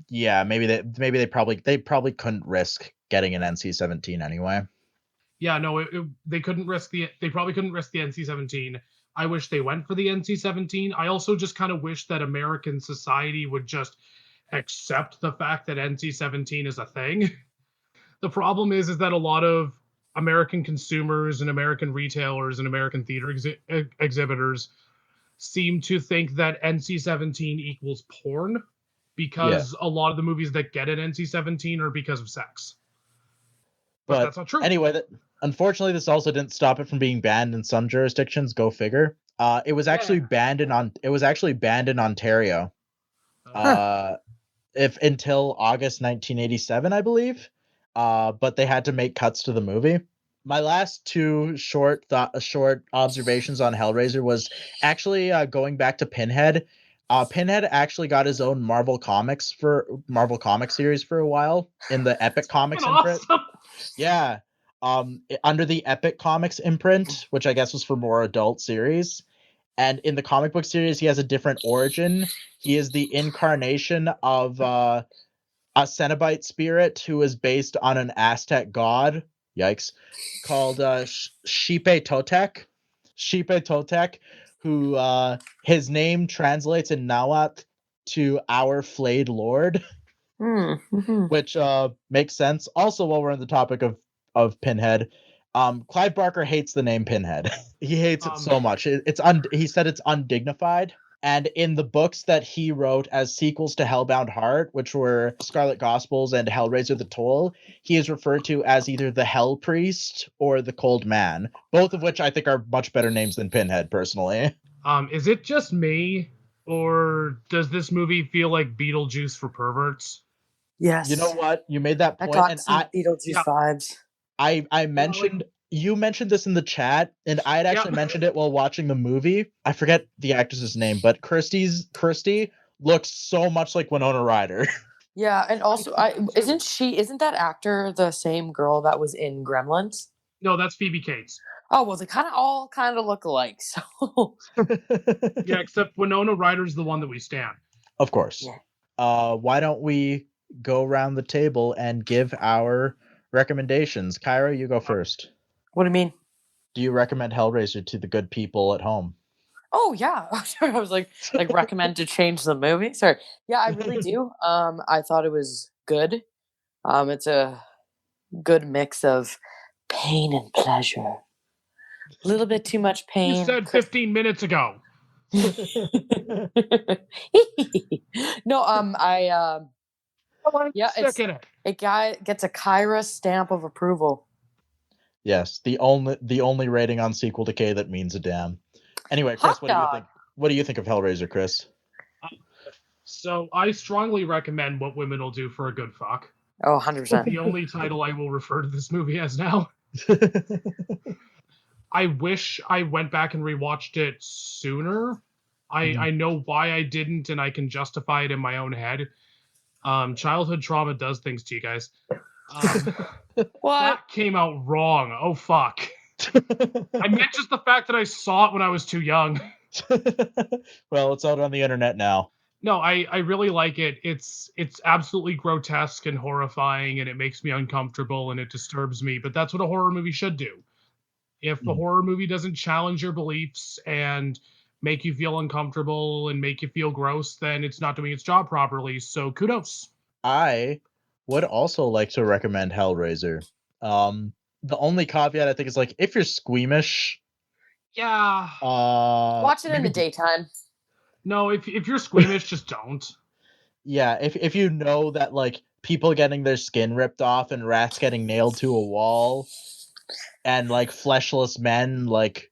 Yeah, maybe they probably couldn't risk getting an NC-17 anyway. Yeah, no, they couldn't risk they probably couldn't risk the NC-17. I wish they went for the NC-17. I also just kind of wish that American society would just accept the fact that NC-17 is a thing. The problem is that a lot of American consumers and American retailers and American theater exhibitors seem to think that NC-17 equals porn because a lot of the movies that get an NC-17 are because of sex. But that's not true. Anyway, unfortunately, this also didn't stop it from being banned in some jurisdictions. Go figure. It was actually banned in Ontario. If until August 1987, I believe. But they had to make cuts to the movie. My last two short observations on Hellraiser was actually going back to Pinhead. Pinhead actually got his own Marvel Comics series for a while in the Epic Comics imprint. Awesome. Yeah. Under the Epic Comics imprint, which I guess was for more adult series. And in the comic book series, he has a different origin. He is the incarnation of a Cenobite spirit who is based on an Aztec god. Yikes. Called Xipe Totec. Xipe Totec, who his name translates in Nahuatl to our flayed lord. Which makes sense. Also, while we're on the topic of Pinhead, Clive Barker hates the name Pinhead. He hates it so much. He said it's undignified. And in the books that he wrote as sequels to Hellbound Heart, which were Scarlet Gospels and Hellraiser the Toll, he is referred to as either the Hell Priest or the Cold Man, both of which I think are much better names than Pinhead, personally. Is it just me, or does this movie feel like Beetlejuice for perverts? Yes. You know what? You made that point. I got some Beetlejuice vibes. I mentioned... You mentioned this in the chat, and I had actually mentioned it while watching the movie. I forget the actress's name, but Kirsty looks so much like Winona Ryder. Yeah, and also, isn't that actor the same girl that was in Gremlins? No, that's Phoebe Cates. Oh, well, they all kind of look alike. So Yeah, except Winona Ryder's the one that we stand. Of course. Yeah. Why don't we go around the table and give our recommendations? Kyra, you go first. What do you mean? Do you recommend Hellraiser to the good people at home? Oh yeah. Sorry, I was like recommend to change the movie. Sorry. Yeah, I really do. I thought it was good. It's a good mix of pain and pleasure. A little bit too much You pain. said 15 minutes ago. No, yeah, Stick in it. a guy gets a Kyra stamp of approval. Yes, the only rating on Sequel Decay that means a damn. Anyway, Chris, Hot what do you dog. think? What do you think of Hellraiser, Chris? So I strongly recommend What Women Will Do for a Good Fuck. Oh, 100%. The only title I will refer to this movie as now. I wish I went back and rewatched it sooner. I know why I didn't, and I can justify it in my own head. Childhood trauma does things to you guys. What? That came out wrong. Oh, fuck. I meant just the fact that I saw it when I was too young. Well, it's out on the internet now. No, I really like it. It's absolutely grotesque and horrifying, and it makes me uncomfortable and it disturbs me. But that's what a horror movie should do. If a horror movie doesn't challenge your beliefs and make you feel uncomfortable and make you feel gross, then it's not doing its job properly. So kudos. I would also like to recommend Hellraiser. The only caveat I think is like if you're squeamish, Yeah. Watch it in maybe the daytime. No, if you're squeamish, just don't. Yeah, if you know that like people getting their skin ripped off and rats getting nailed to a wall and like fleshless men like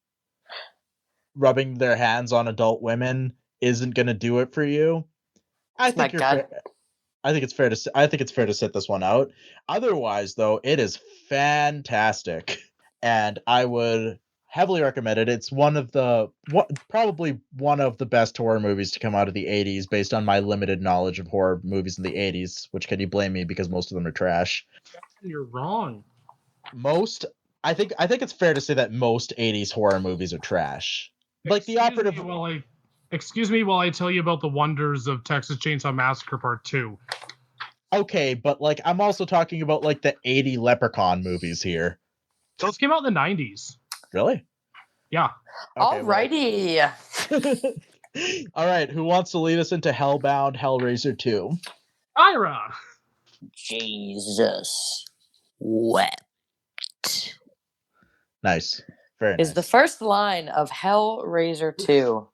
rubbing their hands on adult women isn't gonna do it for you, I think you're fair. I think it's fair to sit this one out. Otherwise, though, it is fantastic, and I would heavily recommend it. It's probably one of the best horror movies to come out of the 80s based on my limited knowledge of horror movies in the 80s, which can you blame me because most of them are trash. You're wrong. I think it's fair to say that most 80s horror movies are trash. Like the operative Excuse me while I tell you about the wonders of Texas Chainsaw Massacre Part 2. Okay, but like I'm also talking about like the 80 Leprechaun movies here. Those came out in the 90s. Really? Yeah. Okay, alrighty. Well. All right, who wants to lead us into Hellbound Hellraiser 2? Kyra. Jesus. Wept. Nice. Very nice. Is the first line of Hellraiser 2.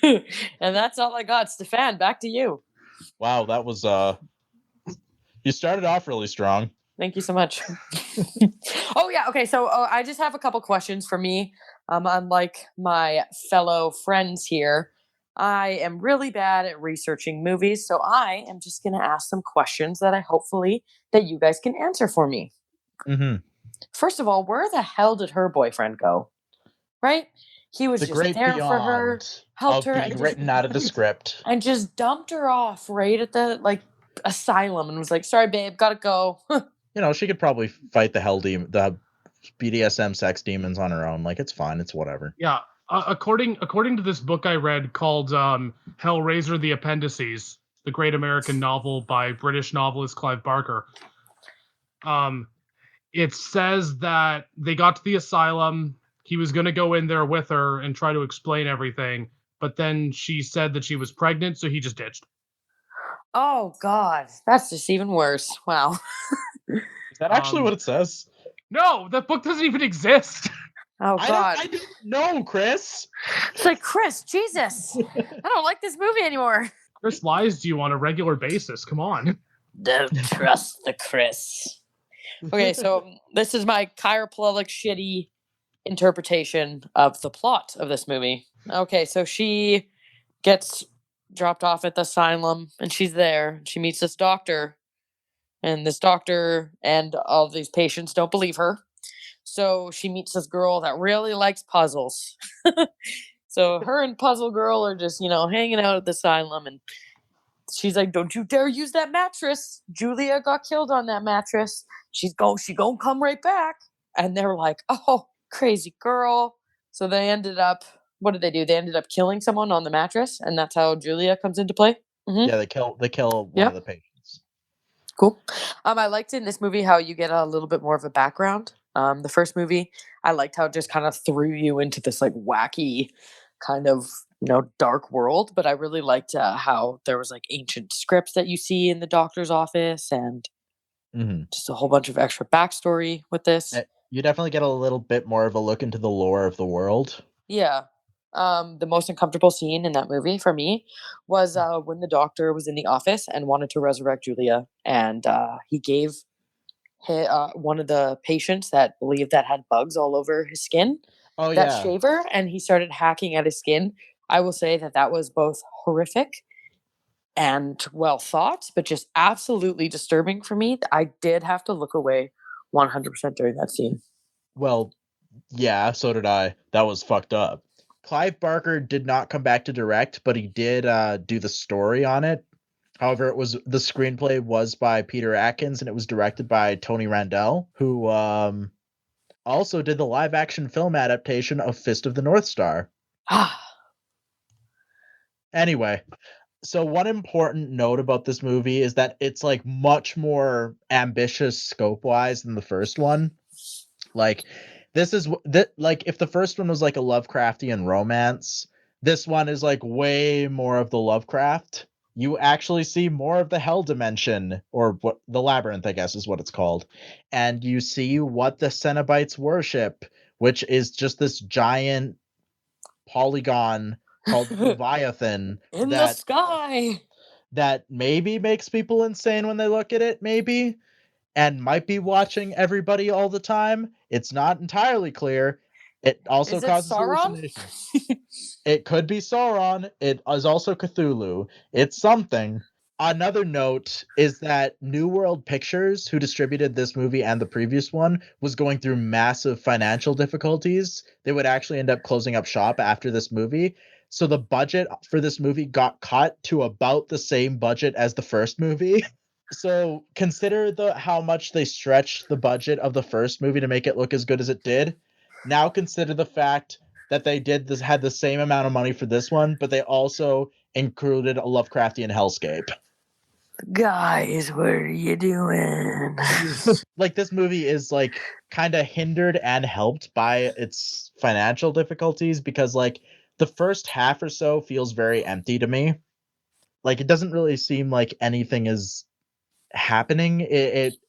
And that's all I got. Stefan, back to you. Wow, that was you started off really strong. Thank you so much. Oh yeah, okay. So I just have a couple questions for me. Unlike my fellow friends here, I am really bad at researching movies, so I am just gonna ask some questions that I hopefully that you guys can answer for me. Mm-hmm. First of all, where the hell did her boyfriend go? Right? He was The just great there for her, helped her, being written out of the script, and just dumped her off right at the asylum, and was like, "Sorry, babe, gotta go." You know, she could probably fight the the BDSM sex demons on her own. Like, it's fine. It's whatever. Yeah. According to this book I read called Hellraiser: The Appendices, the great American novel by British novelist Clive Barker, it says that they got to the asylum. He was going to go in there with her and try to explain everything, but then she said that she was pregnant, so he just ditched. Oh God, that's just even worse. Wow. Is that actually what it says? No, that book doesn't even exist. Oh God. I don't know, Chris. It's like, Chris, Jesus, I don't like this movie anymore. Chris lies to you on a regular basis. Come on. Don't trust the Chris. Okay, so this is my Kyra Palylyk shitty interpretation of the plot of this movie. Okay, so she gets dropped off at the asylum, and she's there. She meets this doctor, and this doctor and all these patients don't believe her. So she meets this girl that really likes puzzles. So her and Puzzle Girl are just, hanging out at the asylum, and she's like, "Don't you dare use that mattress. Julia got killed on that mattress. She gonna come right back." And they're like, "Oh crazy girl. So they ended up, what did they do? They ended up killing someone on the mattress, and that's how Julia comes into play. Yeah, they kill one of the patients. Cool. I liked in this movie how you get a little bit more of a background. The first movie, I liked how it just kind of threw you into this like wacky kind of dark world, but I really liked how there was like ancient scripts that you see in the doctor's office and just a whole bunch of extra backstory with this. You definitely get a little bit more of a look into the lore of the world. Yeah. The most uncomfortable scene in that movie for me was when the doctor was in the office and wanted to resurrect Julia, and he gave one of the patients that believed that had bugs all over his skin that shaver, and he started hacking at his skin. I will say that was both horrific and well thought, but just absolutely disturbing for me. I did have to look away 100% during that scene. Well, yeah, so did I. That was fucked up. Clive Barker did not come back to direct, but he did do the story on it. However, the screenplay was by Peter Atkins, and it was directed by Tony Randell, who also did the live-action film adaptation of Fist of the North Star. Anyway, so one important note about this movie is that it's like much more ambitious scope-wise than the first one. Like, this is like if the first one was like a Lovecraftian romance, this one is like way more of the Lovecraft. You actually see more of the hell dimension, or what the Labyrinth, I guess, is what it's called, and you see what the Cenobites worship, which is just this giant polygon called Leviathan in the sky that maybe makes people insane when they look at it, maybe, and might be watching everybody all the time. It's not entirely clear. It also causes hallucinations. It could be Sauron. It is also Cthulhu. It's something. Another note is that New World Pictures, who distributed this movie and the previous one, was going through massive financial difficulties. They would actually end up closing up shop after this movie. So the budget for this movie got cut to about the same budget as the first movie. So consider how much they stretched the budget of the first movie to make it look as good as it did. Now consider the fact that they had the same amount of money for this one, but they also included a Lovecraftian hellscape. Guys, what are you doing? Like, this movie is like kind of hindered and helped by its financial difficulties, because like the first half or so feels very empty to me. Like, it doesn't really seem like anything is happening.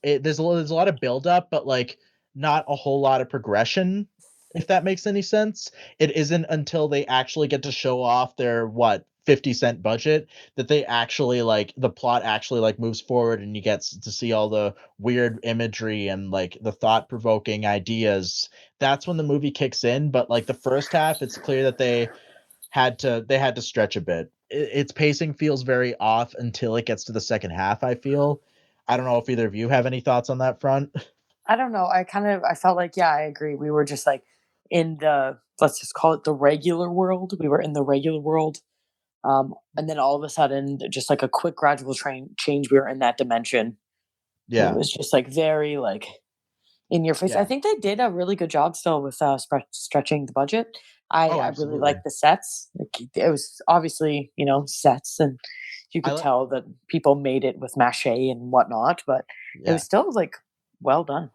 There's a lot of build up, but like not a whole lot of progression, if that makes any sense. It isn't until they actually get to show off their 50-cent budget that they actually like the plot actually like moves forward, and you get to see all the weird imagery and like the thought-provoking ideas. That's when the movie kicks in. But like the first half, it's clear that they had to stretch a bit. Its pacing feels very off until it gets to the second half, I feel. I don't know if either of you have any thoughts on that front. I don't know. I felt like, yeah, I agree. We were just like in let's just call it the regular world. We were in the regular world. And then all of a sudden, just like a quick gradual change, we were in that dimension. Yeah. It was just like very like in your face. Yeah. I think they did a really good job still with stretching the budget. I really like the sets. Like, it was obviously, sets, and you could tell that people made it with mache and whatnot, but it was still like well done.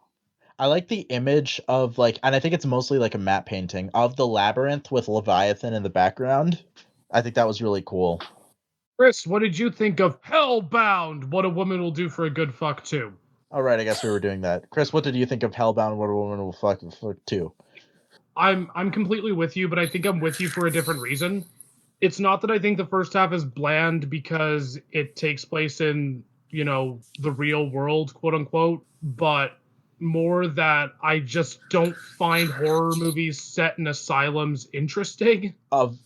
I like the image of like, and I think it's mostly like a matte painting of the Labyrinth with Leviathan in the background. I think that was really cool. Chris, what did you think of Hellbound? What a Woman Will Do for a Good Fuck Too? All right, I guess we were doing that. Chris, what did you think of Hellbound? What a Woman Will Fuck Too? I'm completely with you, but I think I'm with you for a different reason. It's not that I think the first half is bland because it takes place in, the real world, quote unquote, but more that I just don't find horror movies set in asylums interesting.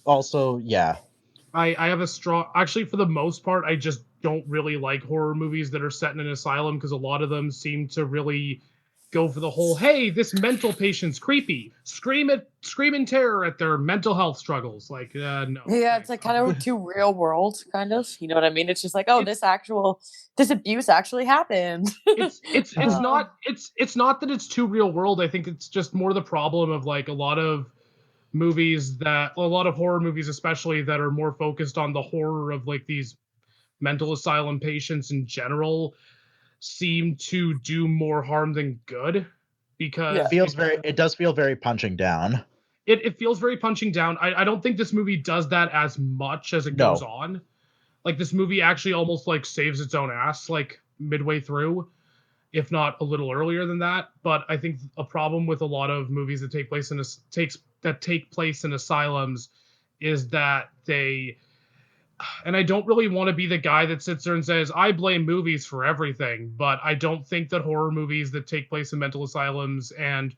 Also, yeah. I have a strong, actually, for the most part, I just don't really like horror movies that are set in an asylum, because a lot of them seem to really go for the whole, hey, this mental patient's creepy. Scream in terror at their mental health struggles. Like, no. Yeah, it's like kind of too real world, kind of. You know what I mean? It's just like, oh, this abuse actually happened. It's not that it's too real world. I think it's just more the problem of like a lot of horror movies especially, that are more focused on the horror of like these mental asylum patients in general, seem to do more harm than good, because it does feel very punching down. It feels very punching down. I don't think this movie does that as much as it goes on. Like, this movie actually almost like saves its own ass like midway through, if not a little earlier than that. But I think a problem with a lot of movies that take place in asylums is that and I don't really want to be the guy that sits there and says, I blame movies for everything, but I don't think that horror movies that take place in mental asylums and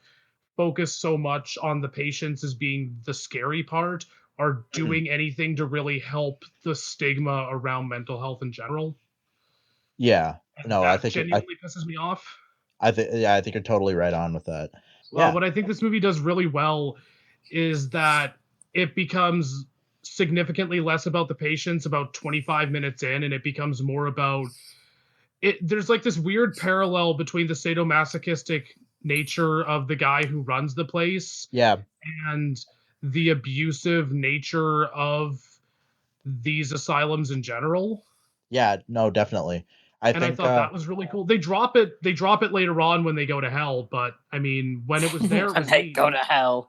focus so much on the patients as being the scary part are doing anything to really help the stigma around mental health in general. Yeah. No, I think genuinely pisses me off. I think you're totally right on with that. Well, what I think this movie does really well is that it becomes significantly less about the patients about 25 minutes in, and it becomes more about it. There's like this weird parallel between the sadomasochistic nature of the guy who runs the place, and the abusive nature of these asylums in general. Yeah, no, definitely. I thought that was really cool. They drop it later on when they go to hell, but I mean, when it was there, it was they go to hell.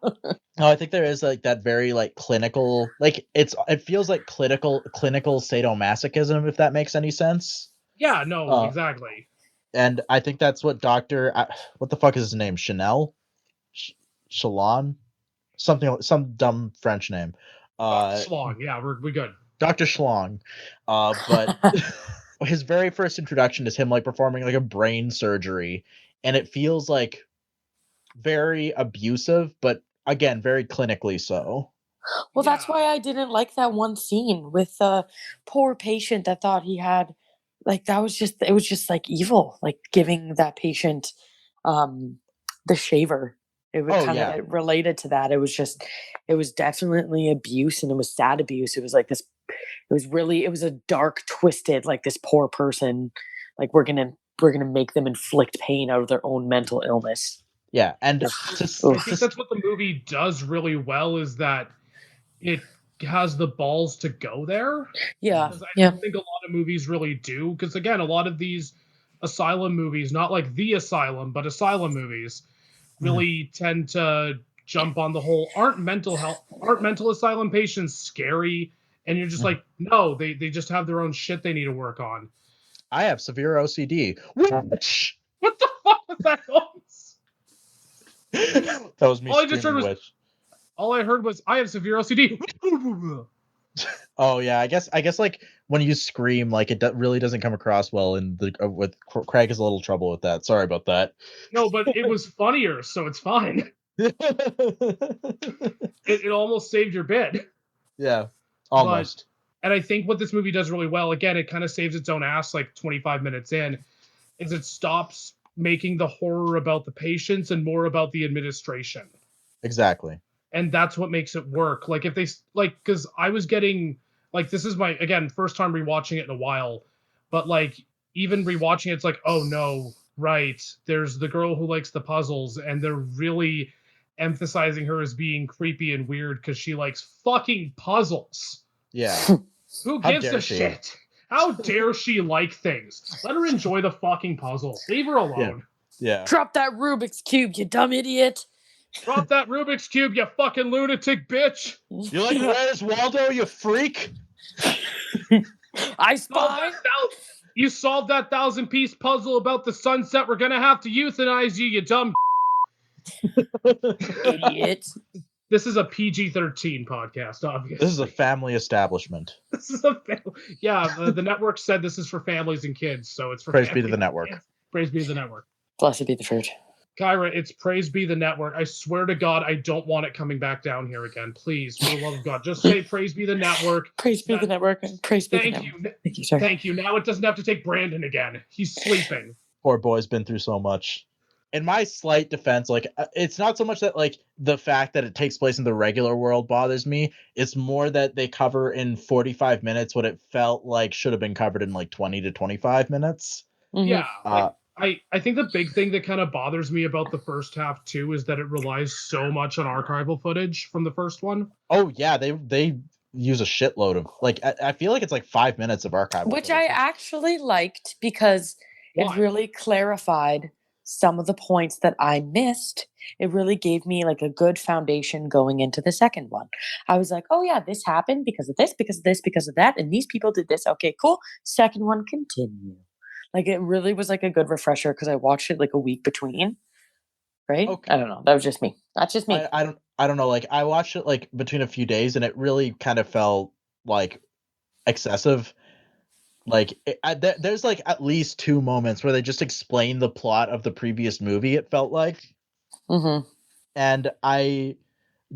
No, I think there is like that very like clinical, like it feels like clinical sadomasochism, if that makes any sense. Yeah, no, exactly. And I think that's what what the fuck is his name? Shalon? Some dumb French name. Schlong, yeah, we're good. Dr. Schlong. But his very first introduction is him like performing like a brain surgery, and it feels like very abusive, but again, very clinically so. Well, that's why I didn't like that one scene with the poor patient that thought he had, like, it was just like evil, like giving that patient the shaver. It was it related to that. It was definitely abuse, and it was sad abuse. It was like this, it was a dark, twisted, like this poor person, like we're gonna make them inflict pain out of their own mental illness. Yeah, and I think that's what the movie does really well, is that it has the balls to go there. Yeah. I don't think a lot of movies really do, because again, a lot of these asylum movies, not like The Asylum, but asylum movies, really tend to jump on the whole, aren't mental asylum patients scary? And you're just like, no, they just have their own shit they need to work on. I have severe OCD. What the fuck was that? That was me. All I heard was I have severe OCD. Oh yeah, I guess like when you scream, like it really doesn't come across well. And with Craig has a little trouble with that. Sorry about that. No, but it was funnier, so it's fine. It almost saved your bit. Yeah, almost. And I think what this movie does really well, again, it kind of saves its own ass like 25 minutes in, is it stops making the horror about the patients and more about the administration. Exactly. And that's what makes it work. Like, if they, like, because I was getting, like, this is my, again, first time rewatching it in a while, but, like, even rewatching it, it's like, oh, no, right, there's the girl who likes the puzzles, and they're really emphasizing her as being creepy and weird because she likes fucking puzzles. Yeah. Who gives a shit? How dare she like things? Let her enjoy the fucking puzzle. Leave her alone. Yeah. Drop that Rubik's Cube, you dumb idiot. Drop that Rubik's Cube, you fucking lunatic bitch. You like Where's Waldo, you freak? I spy. You solved that 1,000-piece puzzle about the sunset. We're gonna have to euthanize you, you dumb idiot. This is a PG-13 podcast, obviously. This is a family establishment. This is the network said this is for families and kids, so it's for Praise be to the network. Praise be to the network. Blessed be the fruit. Kyra, it's praise be the network. I swear to God, I don't want it coming back down here again. Please, for the love of God, just say praise be the network. Praise be the network. Praise be the network. Thank you, sir. Thank you. Now it doesn't have to take Brandon again. He's sleeping. Poor boy's been through so much. in my slight defense, like it's not so much that like the fact that it takes place in the regular world bothers me. It's more that they cover in 45 minutes what it felt like should have been covered in like 20 to 25 minutes. Yeah, Uh, I think the big thing that kind of bothers me about the first half too is that it relies so much on archival footage from the first one. Oh yeah, they use a shitload of like I feel like it's like 5 minutes of archival Which footage. I actually liked because Why? it really clarified some of the points that I missed. It really gave me like a good foundation going into the second one. I was like, oh yeah, this happened because of this, because of this, because of that, and these people did this. Okay, cool. Second one, continue. Like it really was like a good refresher because I watched it like a week between. Right? Okay. I don't know. That was just me. That's just me. I don't know. Like I watched it like between a few days, and it really kind of felt like excessive. Like there's like at least 2 moments where they just explain the plot of the previous movie. It felt like, Mm-hmm. and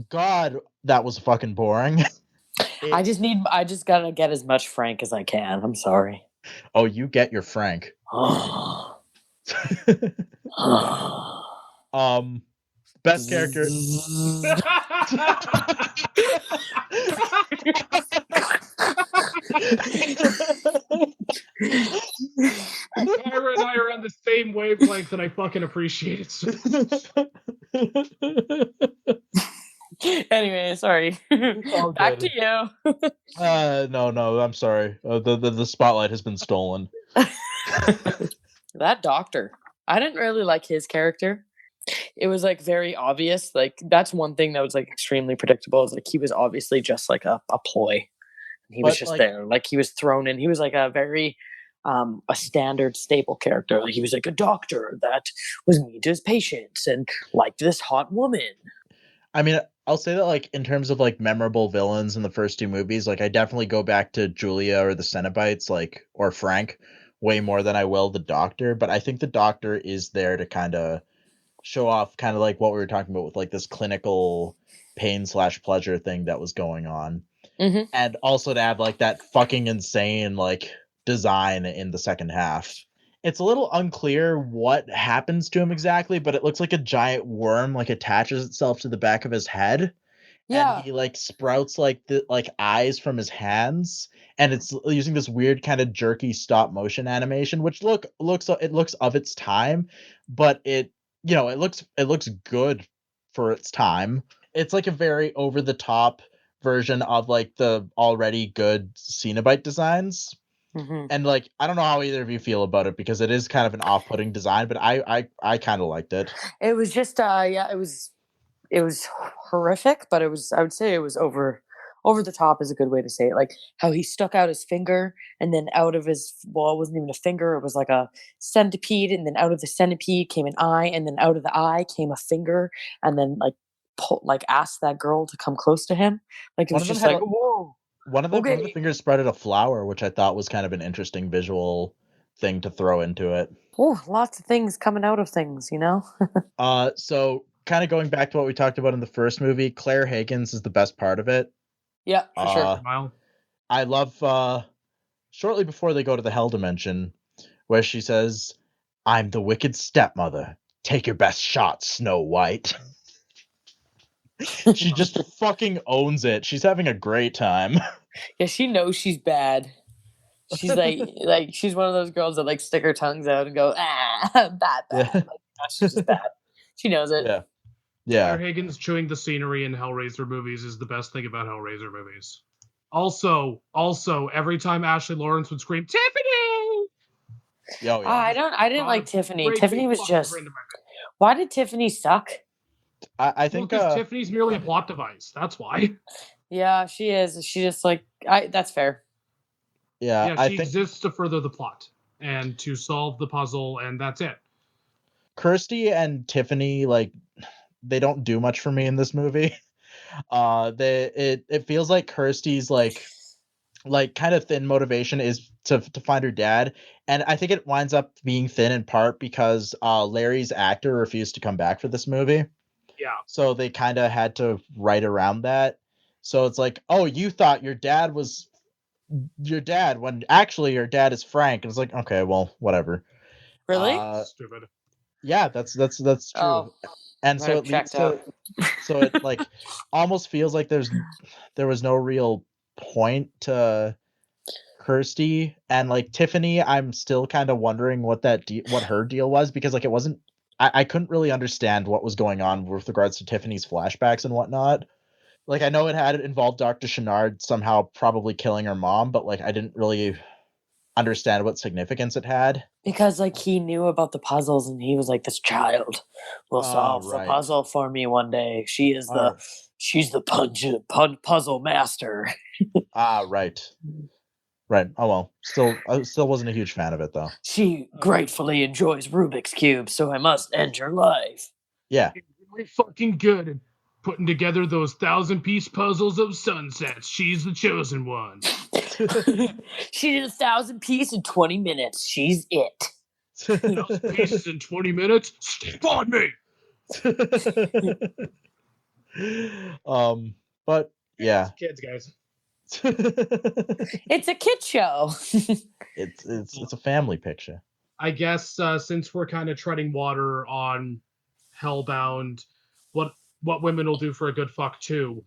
God, that was fucking boring. I just gotta get as much Frank as I can. I'm sorry. Oh, you get your Frank. Best character. Kyra and I are on the same wavelength, and I fucking appreciate it. Anyway, sorry. Back to you. No, I'm sorry. The spotlight has been stolen. That doctor. I didn't really like his character. It was like very obvious. Like that's one thing that was like extremely predictable. Is like he was obviously just like a ploy. He was But, just like- there. Like he was thrown in. He was like a very a standard stable character. Like he was like a doctor that was mean to his patients and liked this hot woman. I mean, I'll say that like in terms of like memorable villains in the first 2 movies, like I definitely go back to Julia or the Cenobites, like or Frank, way more than I will the Doctor. But I think the Doctor is there to kind of show off kind of like what we were talking about with like this clinical pain/pleasure thing that was going on. Mm-hmm. And also to have like that fucking insane like design in the second half. It's a little unclear what happens to him exactly, but it looks like a giant worm like attaches itself to the back of his head. Yeah. And he like sprouts like the like eyes from his hands, and it's using this weird kind of jerky stop motion animation, which looks of its time, but it looks good for its time. It's like a very over the top version of like the already good Cenobite designs. Mm-hmm. And like I don't know how either of you feel about it because it is kind of an off-putting design, but I kind of liked it. It was just it was horrific, but I would say it was over the top is a good way to say it. Like how he stuck out his finger and then out of his it wasn't even a finger, it was like a centipede, and then out of the centipede came an eye, and then out of the eye came a finger, and then like asked that girl to come close to him. Like it One was of them just had like, whoa. one of the Okay. fingers sprouted a flower, which I thought was kind of an interesting visual thing to throw into it. Oh, lots of things coming out of things, you know? So kind of going back to what we talked about in the first movie, Claire Higgins is the best part of it. Yeah, for sure. Smile. I love shortly before they go to the Hell Dimension, where she says, "I'm the wicked stepmother. Take your best shot, Snow White." She just fucking owns it. She's having a great time. Yeah, she knows she's bad. She's like she's one of those girls that like stick her tongues out and go, bad. Yeah. Like, she's just bad. She knows it. Yeah. Claire Yeah. Higgins chewing the scenery in Hellraiser movies is the best thing about Hellraiser movies. Also, every time Ashley Lawrence would scream, Tiffany! Oh, yeah. I didn't like Tiffany. Great Tiffany big was fucking just grin to my face. why did Tiffany suck? I think Because Tiffany's merely a plot device. That's why. Yeah, she is. She just like that's fair. yeah, Yeah, I she think exists to further the plot and to solve the puzzle, and that's it. Kirsty and Tiffany, like, they don't do much for me in this movie. It feels like Kirsty's like kind of thin motivation is to find her dad, and I think it winds up being thin in part because Larry's actor refused to come back for this movie. Yeah. So they kind of had to write around that. So it's like, oh, you thought your dad was your dad when actually your dad is Frank, and it's like, okay, well, whatever. Really? Stupid. Yeah, that's true. Oh, And might so have it leads checked out. so it like almost feels like there was no real point to Kirsty and like Tiffany. I'm still kind of wondering what what her deal was, because like it wasn't I couldn't really understand what was going on with regards to Tiffany's flashbacks and whatnot. Like I know it had involved Dr. Chenard somehow probably killing her mom, but like I didn't really understand what significance it had. Because like he knew about the puzzles and he was like, this child will Oh, solve the right. puzzle for me one day. Oh. She's the puzzle master. Ah, right. Right. Oh well. I still wasn't a huge fan of it though. She gratefully enjoys Rubik's cubes, so I must end her life. Yeah. She's really fucking good at putting together those 1,000-piece puzzles of sunsets. She's the chosen one. She did 1,000 pieces in 20 minutes. She's it. 1,000 pieces in 20 minutes? Step on me! But yeah. Kids, guys. It's a kid show. It's a family picture. I guess since we're kind of treading water on Hellbound, what women will do for a good fuck too.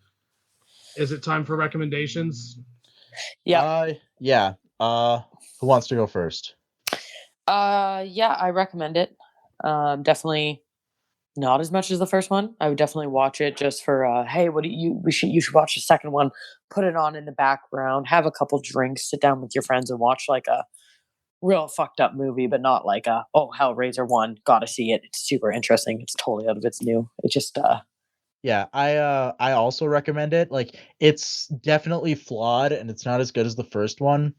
Is it time for recommendations? Yeah. Yeah. Who wants to go first? Yeah, I recommend it. Definitely not as much as the first one. I would definitely watch it just for hey, what do you should watch the second one, put it on in the background, have a couple drinks, sit down with your friends and watch like a real fucked up movie, but not like Hellraiser 1, gotta see it. It's super interesting. It's totally out of its new. It just Yeah, I also recommend it. Like it's definitely flawed and it's not as good as the first one,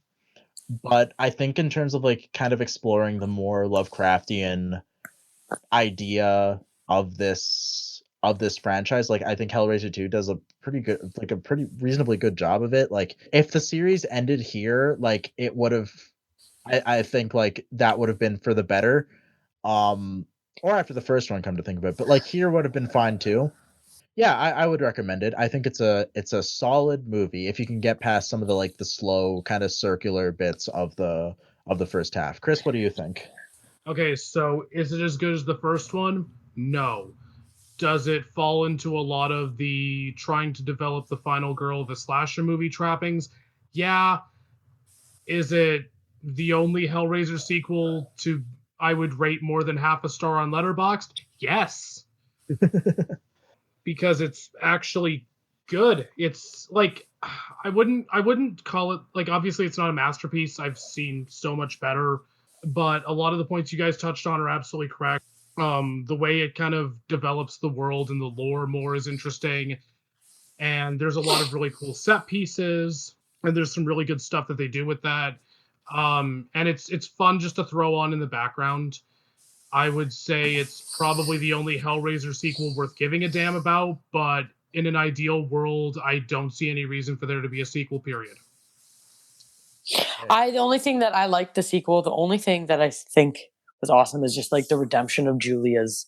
but I think in terms of like kind of exploring the more Lovecraftian idea of this franchise, like I think Hellraiser 2 does a pretty reasonably good job of it. Like if the series ended here, like it would have I think like that would have been for the better. Or after the first one, come to think of it. But like here would have been fine too. Yeah, I would recommend it. I think it's a solid movie if you can get past some of the like the slow kind of circular bits of the first half. Chris, what do you think? Okay, so is it as good as the first one? No. Does it fall into a lot of the trying to develop the final girl of a slasher movie trappings? Yeah. Is it the only Hellraiser sequel to I would rate more than half a star on Letterboxd? Yes. Because it's actually good. It's like I wouldn't call it like obviously it's not a masterpiece. I've seen so much better, but a lot of the points you guys touched on are absolutely correct. The way it kind of develops the world and the lore more is interesting, and there's a lot of really cool set pieces, and there's some really good stuff that they do with that. And it's fun just to throw on in the background. I would say it's probably the only Hellraiser sequel worth giving a damn about, but in an ideal world, I don't see any reason for there to be a sequel, period. the only thing that I like the sequel, the only thing that I think was awesome is just like the redemption of Julia's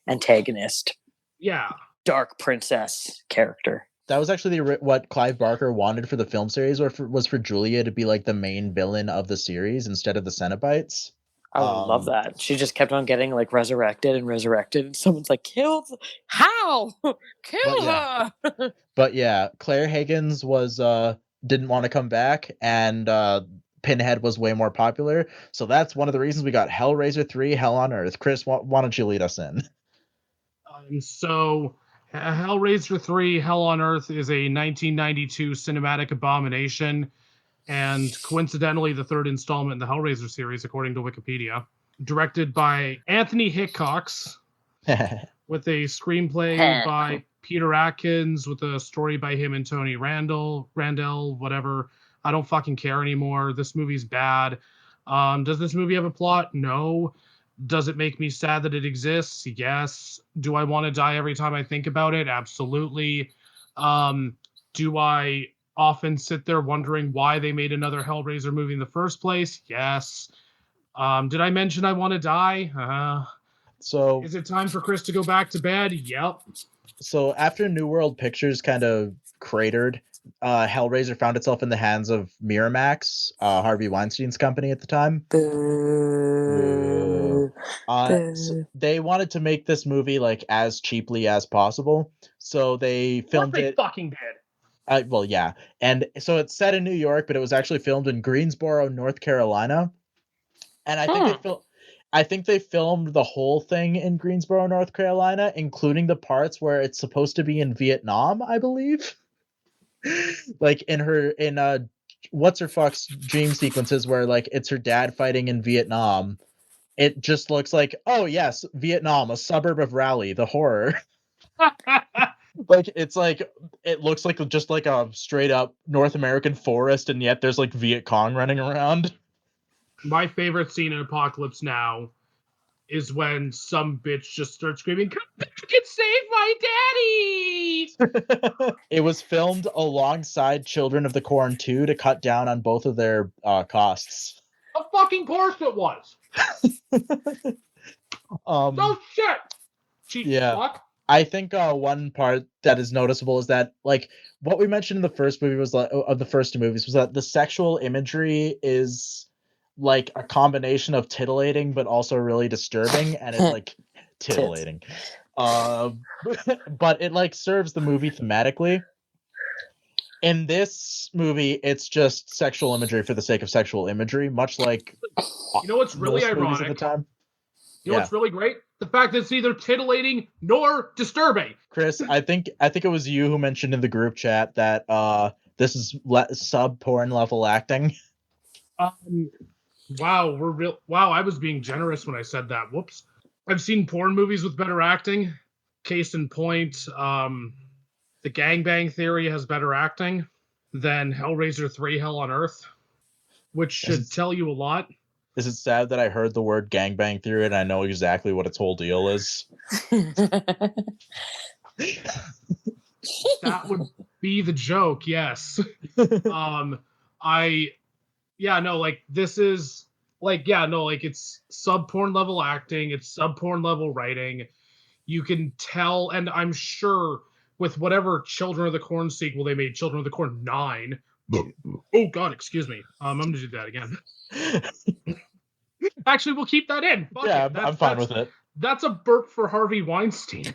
antagonist. Yeah. Dark princess character. That was actually what Clive Barker wanted for the film series, was for Julia to be like the main villain of the series instead of the Cenobites. I would love that. She just kept on getting like resurrected and resurrected. And someone's like, how? Kill her. But yeah, Claire Higgins was didn't want to come back, and Pinhead was way more popular. So that's one of the reasons we got Hellraiser 3, Hell on Earth. Chris, why don't you lead us in? So Hellraiser 3, Hell on Earth is a 1992 cinematic abomination, and coincidentally the third installment in the Hellraiser series, according to Wikipedia. Directed by Anthony Hickox, with a screenplay by Peter Atkins, with a story by him and Tony Randall, whatever. I don't fucking care anymore. This movie's bad. Does this movie have a plot? No. Does it make me sad that it exists? Yes. Do I want to die every time I think about it? Absolutely. Do I often sit there wondering why they made another Hellraiser movie in the first place? Yes. Did I mention I want to die? So is it time for Chris to go back to bed? Yep. So after New World Pictures kind of cratered, Hellraiser found itself in the hands of Miramax, Harvey Weinstein's company at the time. Boo. So they wanted to make this movie like as cheaply as possible, so they filmed it. Fucking did. Well, yeah, and so it's set in New York, but it was actually filmed in Greensboro, North Carolina, and I think they filmed the whole thing in Greensboro, North Carolina, including the parts where it's supposed to be in Vietnam, I believe. Like in what's her fuck's dream sequences where like it's her dad fighting in Vietnam. It just looks like, oh yes, Vietnam, a suburb of Raleigh, the horror. Like it looks like just like a straight up North American forest, and yet there's like Viet Cong running around. My favorite scene in Apocalypse Now is when some bitch just starts screaming, "Come back and save my daddy!" It was filmed alongside Children of the Corn 2 to cut down on both of their costs. Of fucking course it was. Oh shit! Cheap fuck. I think one part that is noticeable is that like what we mentioned in the first movie was like of the first two movies was that the sexual imagery is like a combination of titillating but also really disturbing, and it's like titillating. But it like serves the movie thematically. In this movie, it's just sexual imagery for the sake of sexual imagery, much like you know what's really ironic at the time. You know what's really great? The fact that it's neither titillating nor disturbing. Chris, I think it was you who mentioned in the group chat that this is sub porn level acting. Wow, Wow, I was being generous when I said that. Whoops. I've seen porn movies with better acting. Case in point, The Gangbang Theory has better acting than Hellraiser 3: Hell on Earth, which should tell you a lot. Is it sad that I heard the word gangbang theory and I know exactly what its whole deal is? That would be the joke, yes. This is it's sub porn level acting, it's sub porn level writing. You can tell, and I'm sure with whatever Children of the Corn sequel they made, Children of the Corn 9. Oh God, excuse me. I'm gonna do that again. Actually, we'll keep that in. I'm fine with it. That's a burp for Harvey Weinstein.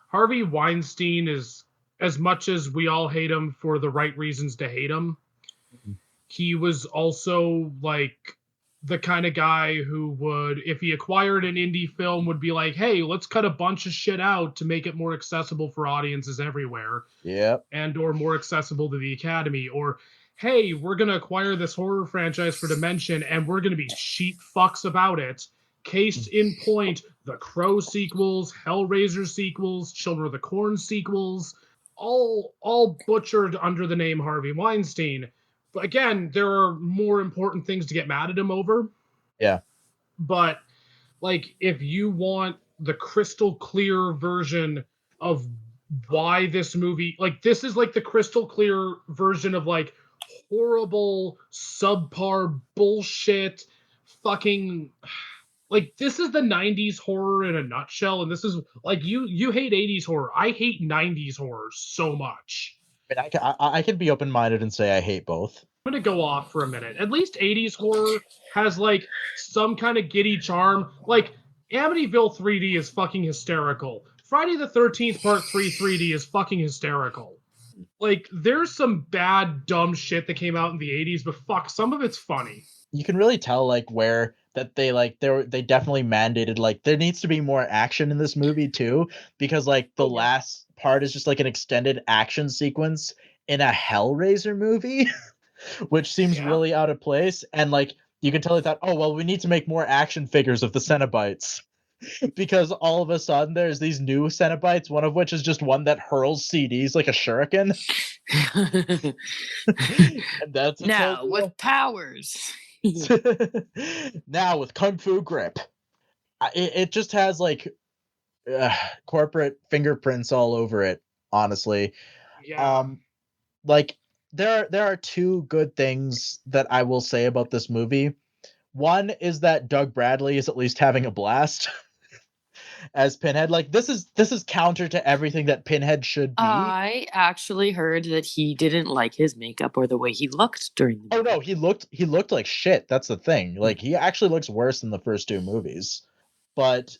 Harvey Weinstein is, as much as we all hate him for the right reasons to hate him, he was also like the kind of guy who would, if he acquired an indie film, would be like, hey, let's cut a bunch of shit out to make it more accessible for audiences everywhere. Yep. And or more accessible to the Academy. Or, hey, we're going to acquire this horror franchise for Dimension and we're going to be cheap fucks about it. Case in point, the Crow sequels, Hellraiser sequels, Children of the Corn sequels, all butchered under the name Harvey Weinstein. But again, there are more important things to get mad at him over. Yeah. But, like, if you want the crystal clear version of why this movie... Like, this is, like, the crystal clear version of, like, horrible, subpar bullshit, fucking... Like, this is the 90s horror in a nutshell, and this is... Like, you hate 80s horror. I hate 90s horror so much. I can be open-minded and say I hate both. I'm going to go off for a minute. At least 80s horror has, like, some kind of giddy charm. Like, Amityville 3D is fucking hysterical. Friday the 13th Part 3 3D is fucking hysterical. Like, there's some bad, dumb shit that came out in the 80s, but fuck, some of it's funny. You can really tell, like, where that they definitely mandated, like, there needs to be more action in this movie, too, because, like, the last part is just, like, an extended action sequence in a Hellraiser movie, which seems really out of place, and, like, you can tell they thought, oh, well, we need to make more action figures of the Cenobites. Because all of a sudden there's these new Cenobites, one of which is just one that hurls CDs like a shuriken. And that's now with powers. Now with Kung Fu grip. It just has like corporate fingerprints all over it, honestly. Yeah. Like there are two good things that I will say about this movie. One is that Doug Bradley is at least having a blast. as Pinhead. Like this is counter to everything that Pinhead should be. I actually heard that he didn't like his makeup or the way he looked during the Oh no, he looked like shit. That's the thing. Like he actually looks worse than the first two movies. But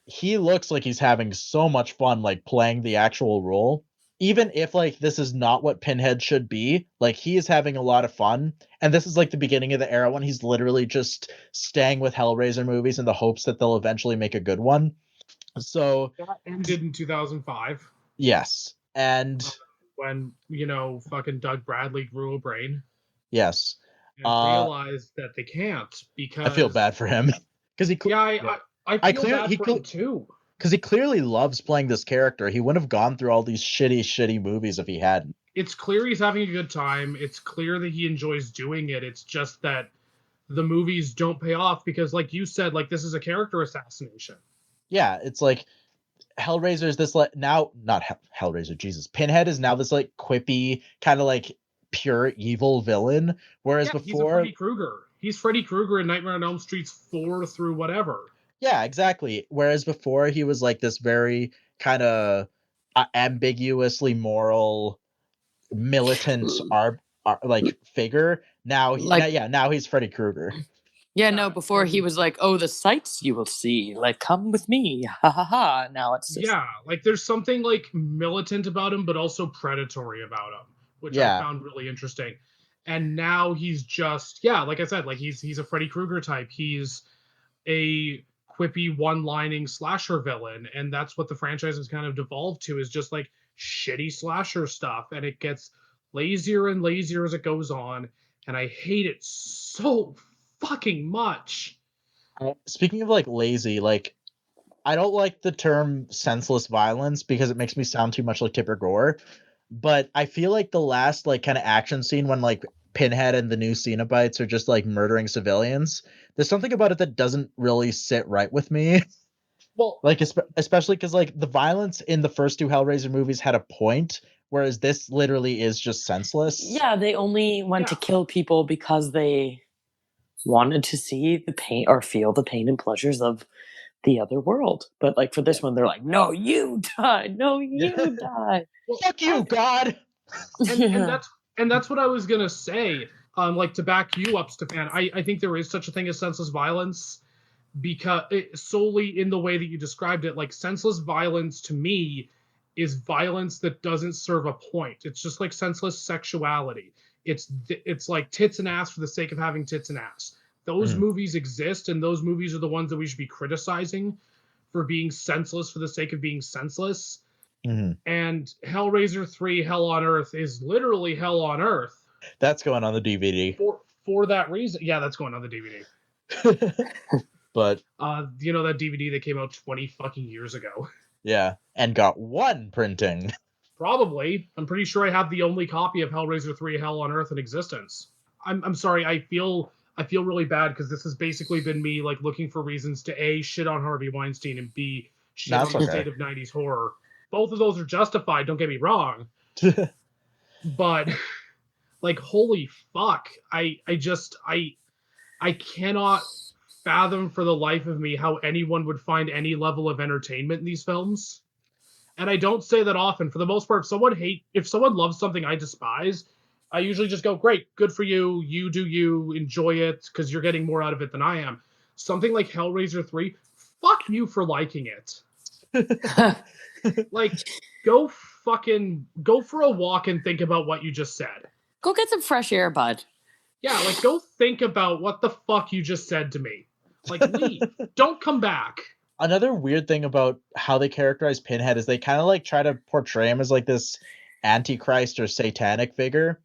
he looks like he's having so much fun like playing the actual role. Even if like this is not what Pinhead should be, like he is having a lot of fun. And this is like the beginning of the era when he's literally just staying with Hellraiser movies in the hopes that they'll eventually make a good one. So that ended in 2005. Yes. And when, fucking Doug Bradley grew a brain. Yes. And realized that they can't because I feel bad for him. Because he I feel bad for him too. Because he clearly loves playing this character. He wouldn't have gone through all these shitty movies if he hadn't. It's clear he's having a good time. It's clear that he enjoys doing it. It's just that the movies don't pay off because, like you said, like this is a character assassination. Yeah, it's like Hellraiser is this like now not Hellraiser, Jesus. Pinhead is now this like quippy kind of like pure evil villain, whereas before he's Freddy Krueger. He's Freddy Krueger in Nightmare on Elm Street's 4 through whatever. Yeah, exactly. Whereas before he was like this very kind of ambiguously moral, militant like figure. Now, now he's Freddy Krueger. Yeah, no, before he was like, oh, the sights you will see, like, come with me, ha ha ha. Now it's just... Yeah, like there's something like militant about him, but also predatory about him, which I found really interesting. And now he's just, like I said, like he's a Freddy Krueger type. He's a quippy one-lining slasher villain, and that's what the franchise has kind of devolved to, is just like shitty slasher stuff, and it gets lazier and lazier as it goes on, and I hate it so fucking much. Speaking of like lazy, like I don't like the term senseless violence because it makes me sound too much like Tipper Gore, but I feel like the last like kind of action scene when like Pinhead and the new Cenobites are just like murdering civilians, there's something about it that doesn't really sit right with me. Well, like especially because like the violence in the first two Hellraiser movies had a point, whereas this literally is just senseless. Yeah, they only went to kill people because they wanted to see the pain or feel the pain and pleasures of the other world. But like for this one, they're like, no, you die. No, you die. Well, fuck you, God. And that's what I was gonna say. Like to back you up, Stefan, I think there is such a thing as senseless violence because solely in the way that you described it. Like senseless violence to me is violence that doesn't serve a point. It's just like senseless sexuality. It's like tits and ass for the sake of having tits and ass. Those movies exist, and those movies are the ones that we should be criticizing for being senseless for the sake of being senseless. And Hellraiser 3 Hell on Earth is literally hell on earth. That's going on the DVD. For that reason. Yeah, that's going on the DVD. But that DVD that came out 20 fucking years ago. Yeah, and got one printing. Probably. I'm pretty sure I have the only copy of Hellraiser 3 Hell on Earth in existence. I'm sorry, I feel really bad because this has basically been me like looking for reasons to A, shit on Harvey Weinstein, and B, shit on the state of 90s horror. Both of those are justified, don't get me wrong. But like holy fuck. I cannot fathom for the life of me how anyone would find any level of entertainment in these films. And I don't say that often. For the most part, if someone loves something I despise, I usually just go, great, good for you. You do you, enjoy it, because you're getting more out of it than I am. Something like Hellraiser 3, fuck you for liking it. Like, go for a walk and think about what you just said. Go get some fresh air, bud. Yeah, like, go think about what the fuck you just said to me. Like, leave. Don't come back. Another weird thing about how they characterize Pinhead is they kind of like try to portray him as like this antichrist or satanic figure,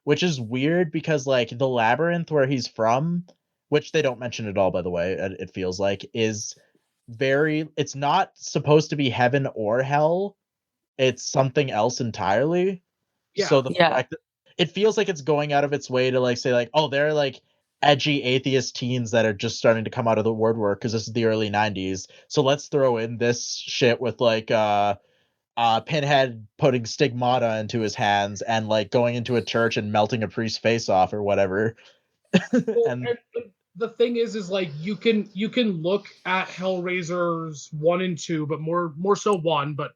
which is weird because like the Labyrinth where he's from, which they don't mention at all, by the way, it feels like, is it's not supposed to be heaven or hell. It's something else entirely. Yeah. So the fact that it feels like it's going out of its way to like say like, oh, they're like edgy atheist teens that are just starting to come out of the woodwork because this is the early 90s. So let's throw in this shit with like Pinhead putting stigmata into his hands and like going into a church and melting a priest's face off or whatever. the thing is like you can look at Hellraisers 1 and 2, but more so 1, but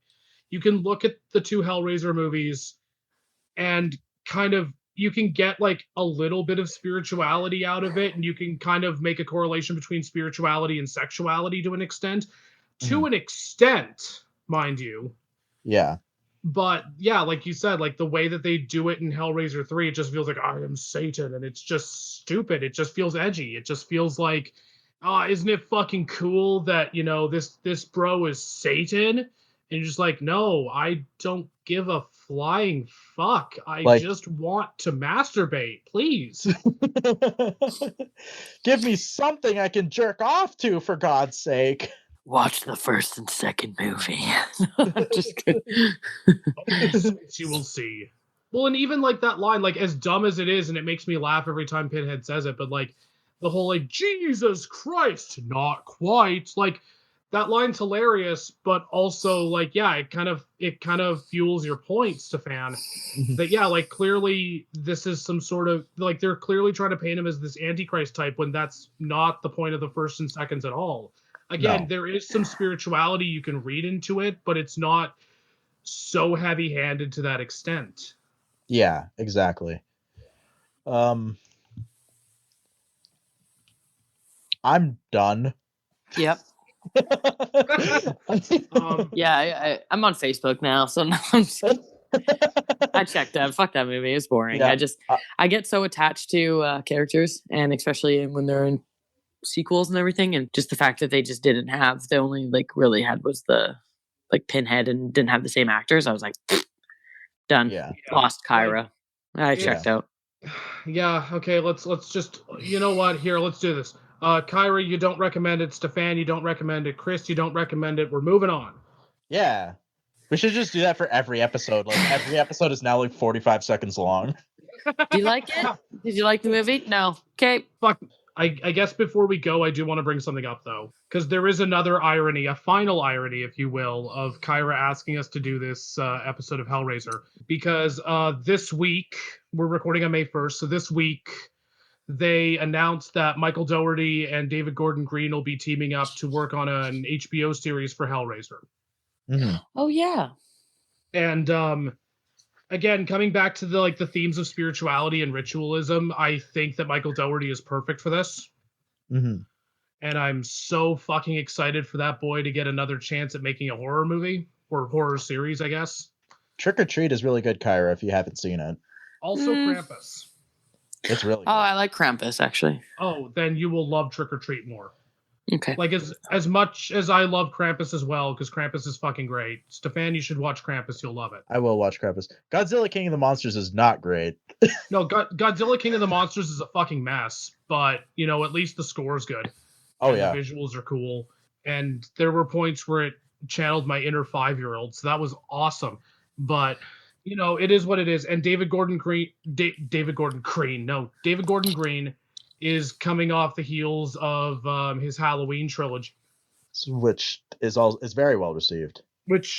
you can look at the 2 Hellraiser movies and kind of you can get like a little bit of spirituality out of it, and you can kind of make a correlation between spirituality and sexuality to an extent. To an extent, mind you. Yeah. But yeah, like you said, like the way that they do it in Hellraiser 3, it just feels like I am Satan, and it's just stupid. It just feels edgy. It just feels like, isn't it fucking cool that, you know, this bro is Satan? And you're just like, no, I don't give a flying fuck. I just want to masturbate, please. Give me something I can jerk off to, for God's sake. Watch the first and second movie. Just kidding. You will see. Well, and even like that line, like as dumb as it is, and it makes me laugh every time Pinhead says it, but like the whole like Jesus Christ, not quite. Like that line's hilarious, but also like yeah, it kind of fuels your point, Stefan. That yeah, like clearly this is some sort of like they're clearly trying to paint him as this Antichrist type when that's not the point of the first and seconds at all. Again, there is some spirituality you can read into it, but it's not so heavy-handed to that extent. Yeah, exactly. I'm done. Yep. Yeah, I'm on Facebook now, so now I checked out. Fuck that movie. It's boring. Yeah. I get so attached to characters, and especially when they're in sequels and everything, and just the fact that they just didn't have, they only like really had was the like Pinhead and didn't have the same actors. I was like, done. Yeah. Lost Kyra. I checked out. Yeah. Okay. Let's just, you know what? Here, let's do this. Kyra, you don't recommend it. Stefan, you don't recommend it. Chris, you don't recommend it. We're moving on. Yeah. We should just do that for every episode. Like every episode is now like 45 seconds long. Do you like it? Did you like the movie? No. Okay. Fuck. I guess before we go, I do want to bring something up, though, because there is another irony, a final irony, if you will, of Kyra asking us to do this episode of Hellraiser. Because this week, we're recording on May 1st, so this week, they announced that Michael Dougherty and David Gordon Green will be teaming up to work on an HBO series for Hellraiser. Mm-hmm. Oh, yeah. And again, coming back to the themes of spirituality and ritualism, I think that Michael Dougherty is perfect for this. Mm-hmm. And I'm so fucking excited for that boy to get another chance at making a horror movie or horror series, I guess. Trick or Treat is really good, Kyra, if you haven't seen it. Also Krampus. It's really good. Oh, I like Krampus, actually. Oh, then you will love Trick or Treat more. Okay. Like as much as I love Krampus as well, because Krampus is fucking great. Stefan, you should watch Krampus. You'll love it. I will watch Krampus. Godzilla King of the Monsters is not great. No, Godzilla King of the Monsters is a fucking mess, but you know, at least the score is good. Oh, and yeah. The visuals are cool. And there were points where it channeled my inner 5-year-old, so that was awesome. But you know, it is what it is. And David Gordon Green is coming off the heels of his Halloween trilogy, which is very well received. Which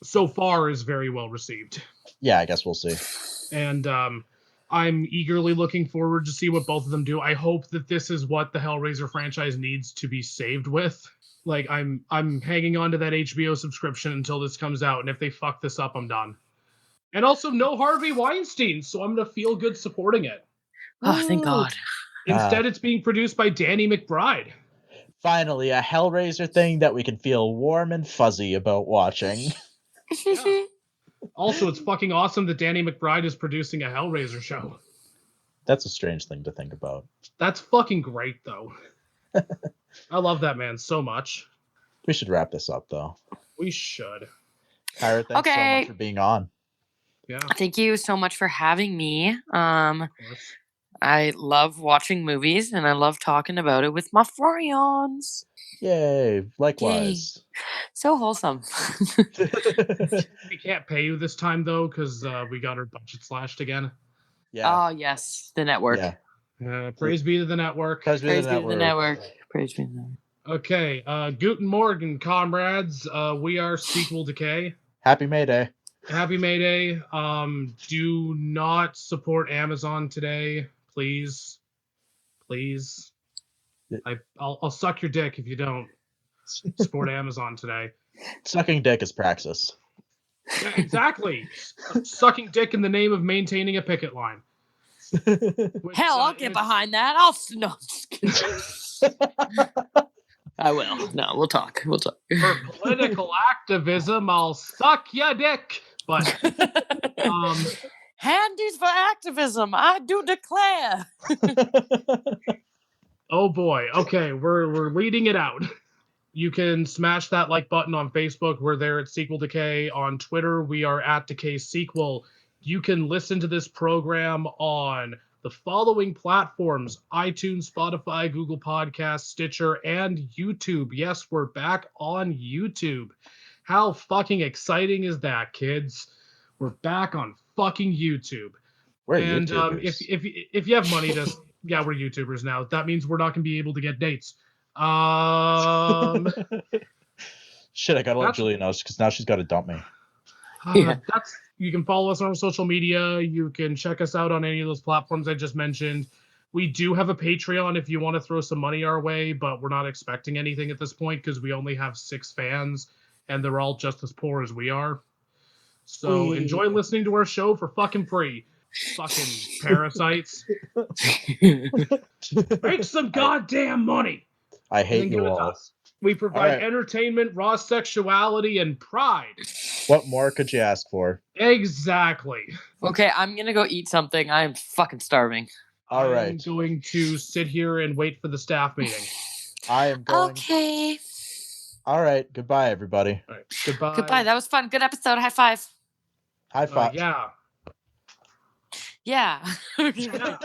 so far is very well received. Yeah, I guess we'll see. And I'm eagerly looking forward to see what both of them do. I hope that this is what the Hellraiser franchise needs to be saved with. Like I'm hanging on to that HBO subscription until this comes out, and if they fuck this up, I'm done. And also no Harvey Weinstein, so I'm gonna feel good supporting it. Oh, thank God. Instead, it's being produced by Danny McBride. Finally, a Hellraiser thing that we can feel warm and fuzzy about watching. Yeah. Also, it's fucking awesome that Danny McBride is producing a Hellraiser show. That's a strange thing to think about. That's fucking great, though. I love that man so much. We should wrap this up, though. We should. Kyra, thanks so much for being on. Yeah. Thank you so much for having me. I love watching movies, and I love talking about it with my friends. Yay! Likewise. Yay. So wholesome. We can't pay you this time, though, because we got our budget slashed again. Yeah. Oh, yes. The network. Yeah. Praise be to the network. Praise be to the network. Praise be to the network. Okay. Guten Morgen, comrades. We are Sequel Decay. Happy May Day. Happy May Day. Do not support Amazon today, please. please. I'll suck your dick if you don't support Amazon today. Sucking dick is praxis. Yeah, exactly. Sucking dick in the name of maintaining a picket line. Which, Hell, I'll get behind that. No. Just kidding. I will. No, we'll talk. We'll talk. For political activism, I'll suck your dick. But handies for activism, I do declare. Oh boy. Okay, we're leading it out. You can smash that like button on Facebook. We're there at Sequel Decay. On Twitter, we are at Decay Sequel. You can listen to this program on the following platforms: iTunes, Spotify, Google Podcasts, Stitcher, and YouTube. Yes, we're back on YouTube. How fucking exciting is that, kids? We're back on fucking YouTube. We're and YouTubers. If you have money to, yeah, we're YouTubers now. That means we're not gonna be able to get dates. Shit, I gotta let Julia know because now she's got to dump me. You can follow us on our social media. You can check us out on any of those platforms I just mentioned. We do have a Patreon if you want to throw some money our way, but we're not expecting anything at this point because we only have 6 fans and they're all just as poor as we are. So enjoy listening to our show for fucking free. Fucking parasites. Make some goddamn money. I hate you all. We provide entertainment, raw sexuality, and pride. What more could you ask for? Exactly. Okay, I'm gonna go eat something. I'm fucking starving. All right. I'm going to sit here and wait for the staff meeting. I am going. Okay. All right. Goodbye, everybody. All right. Goodbye. Goodbye. That was fun. Good episode. High five. High five. Yeah. Yeah. Yeah.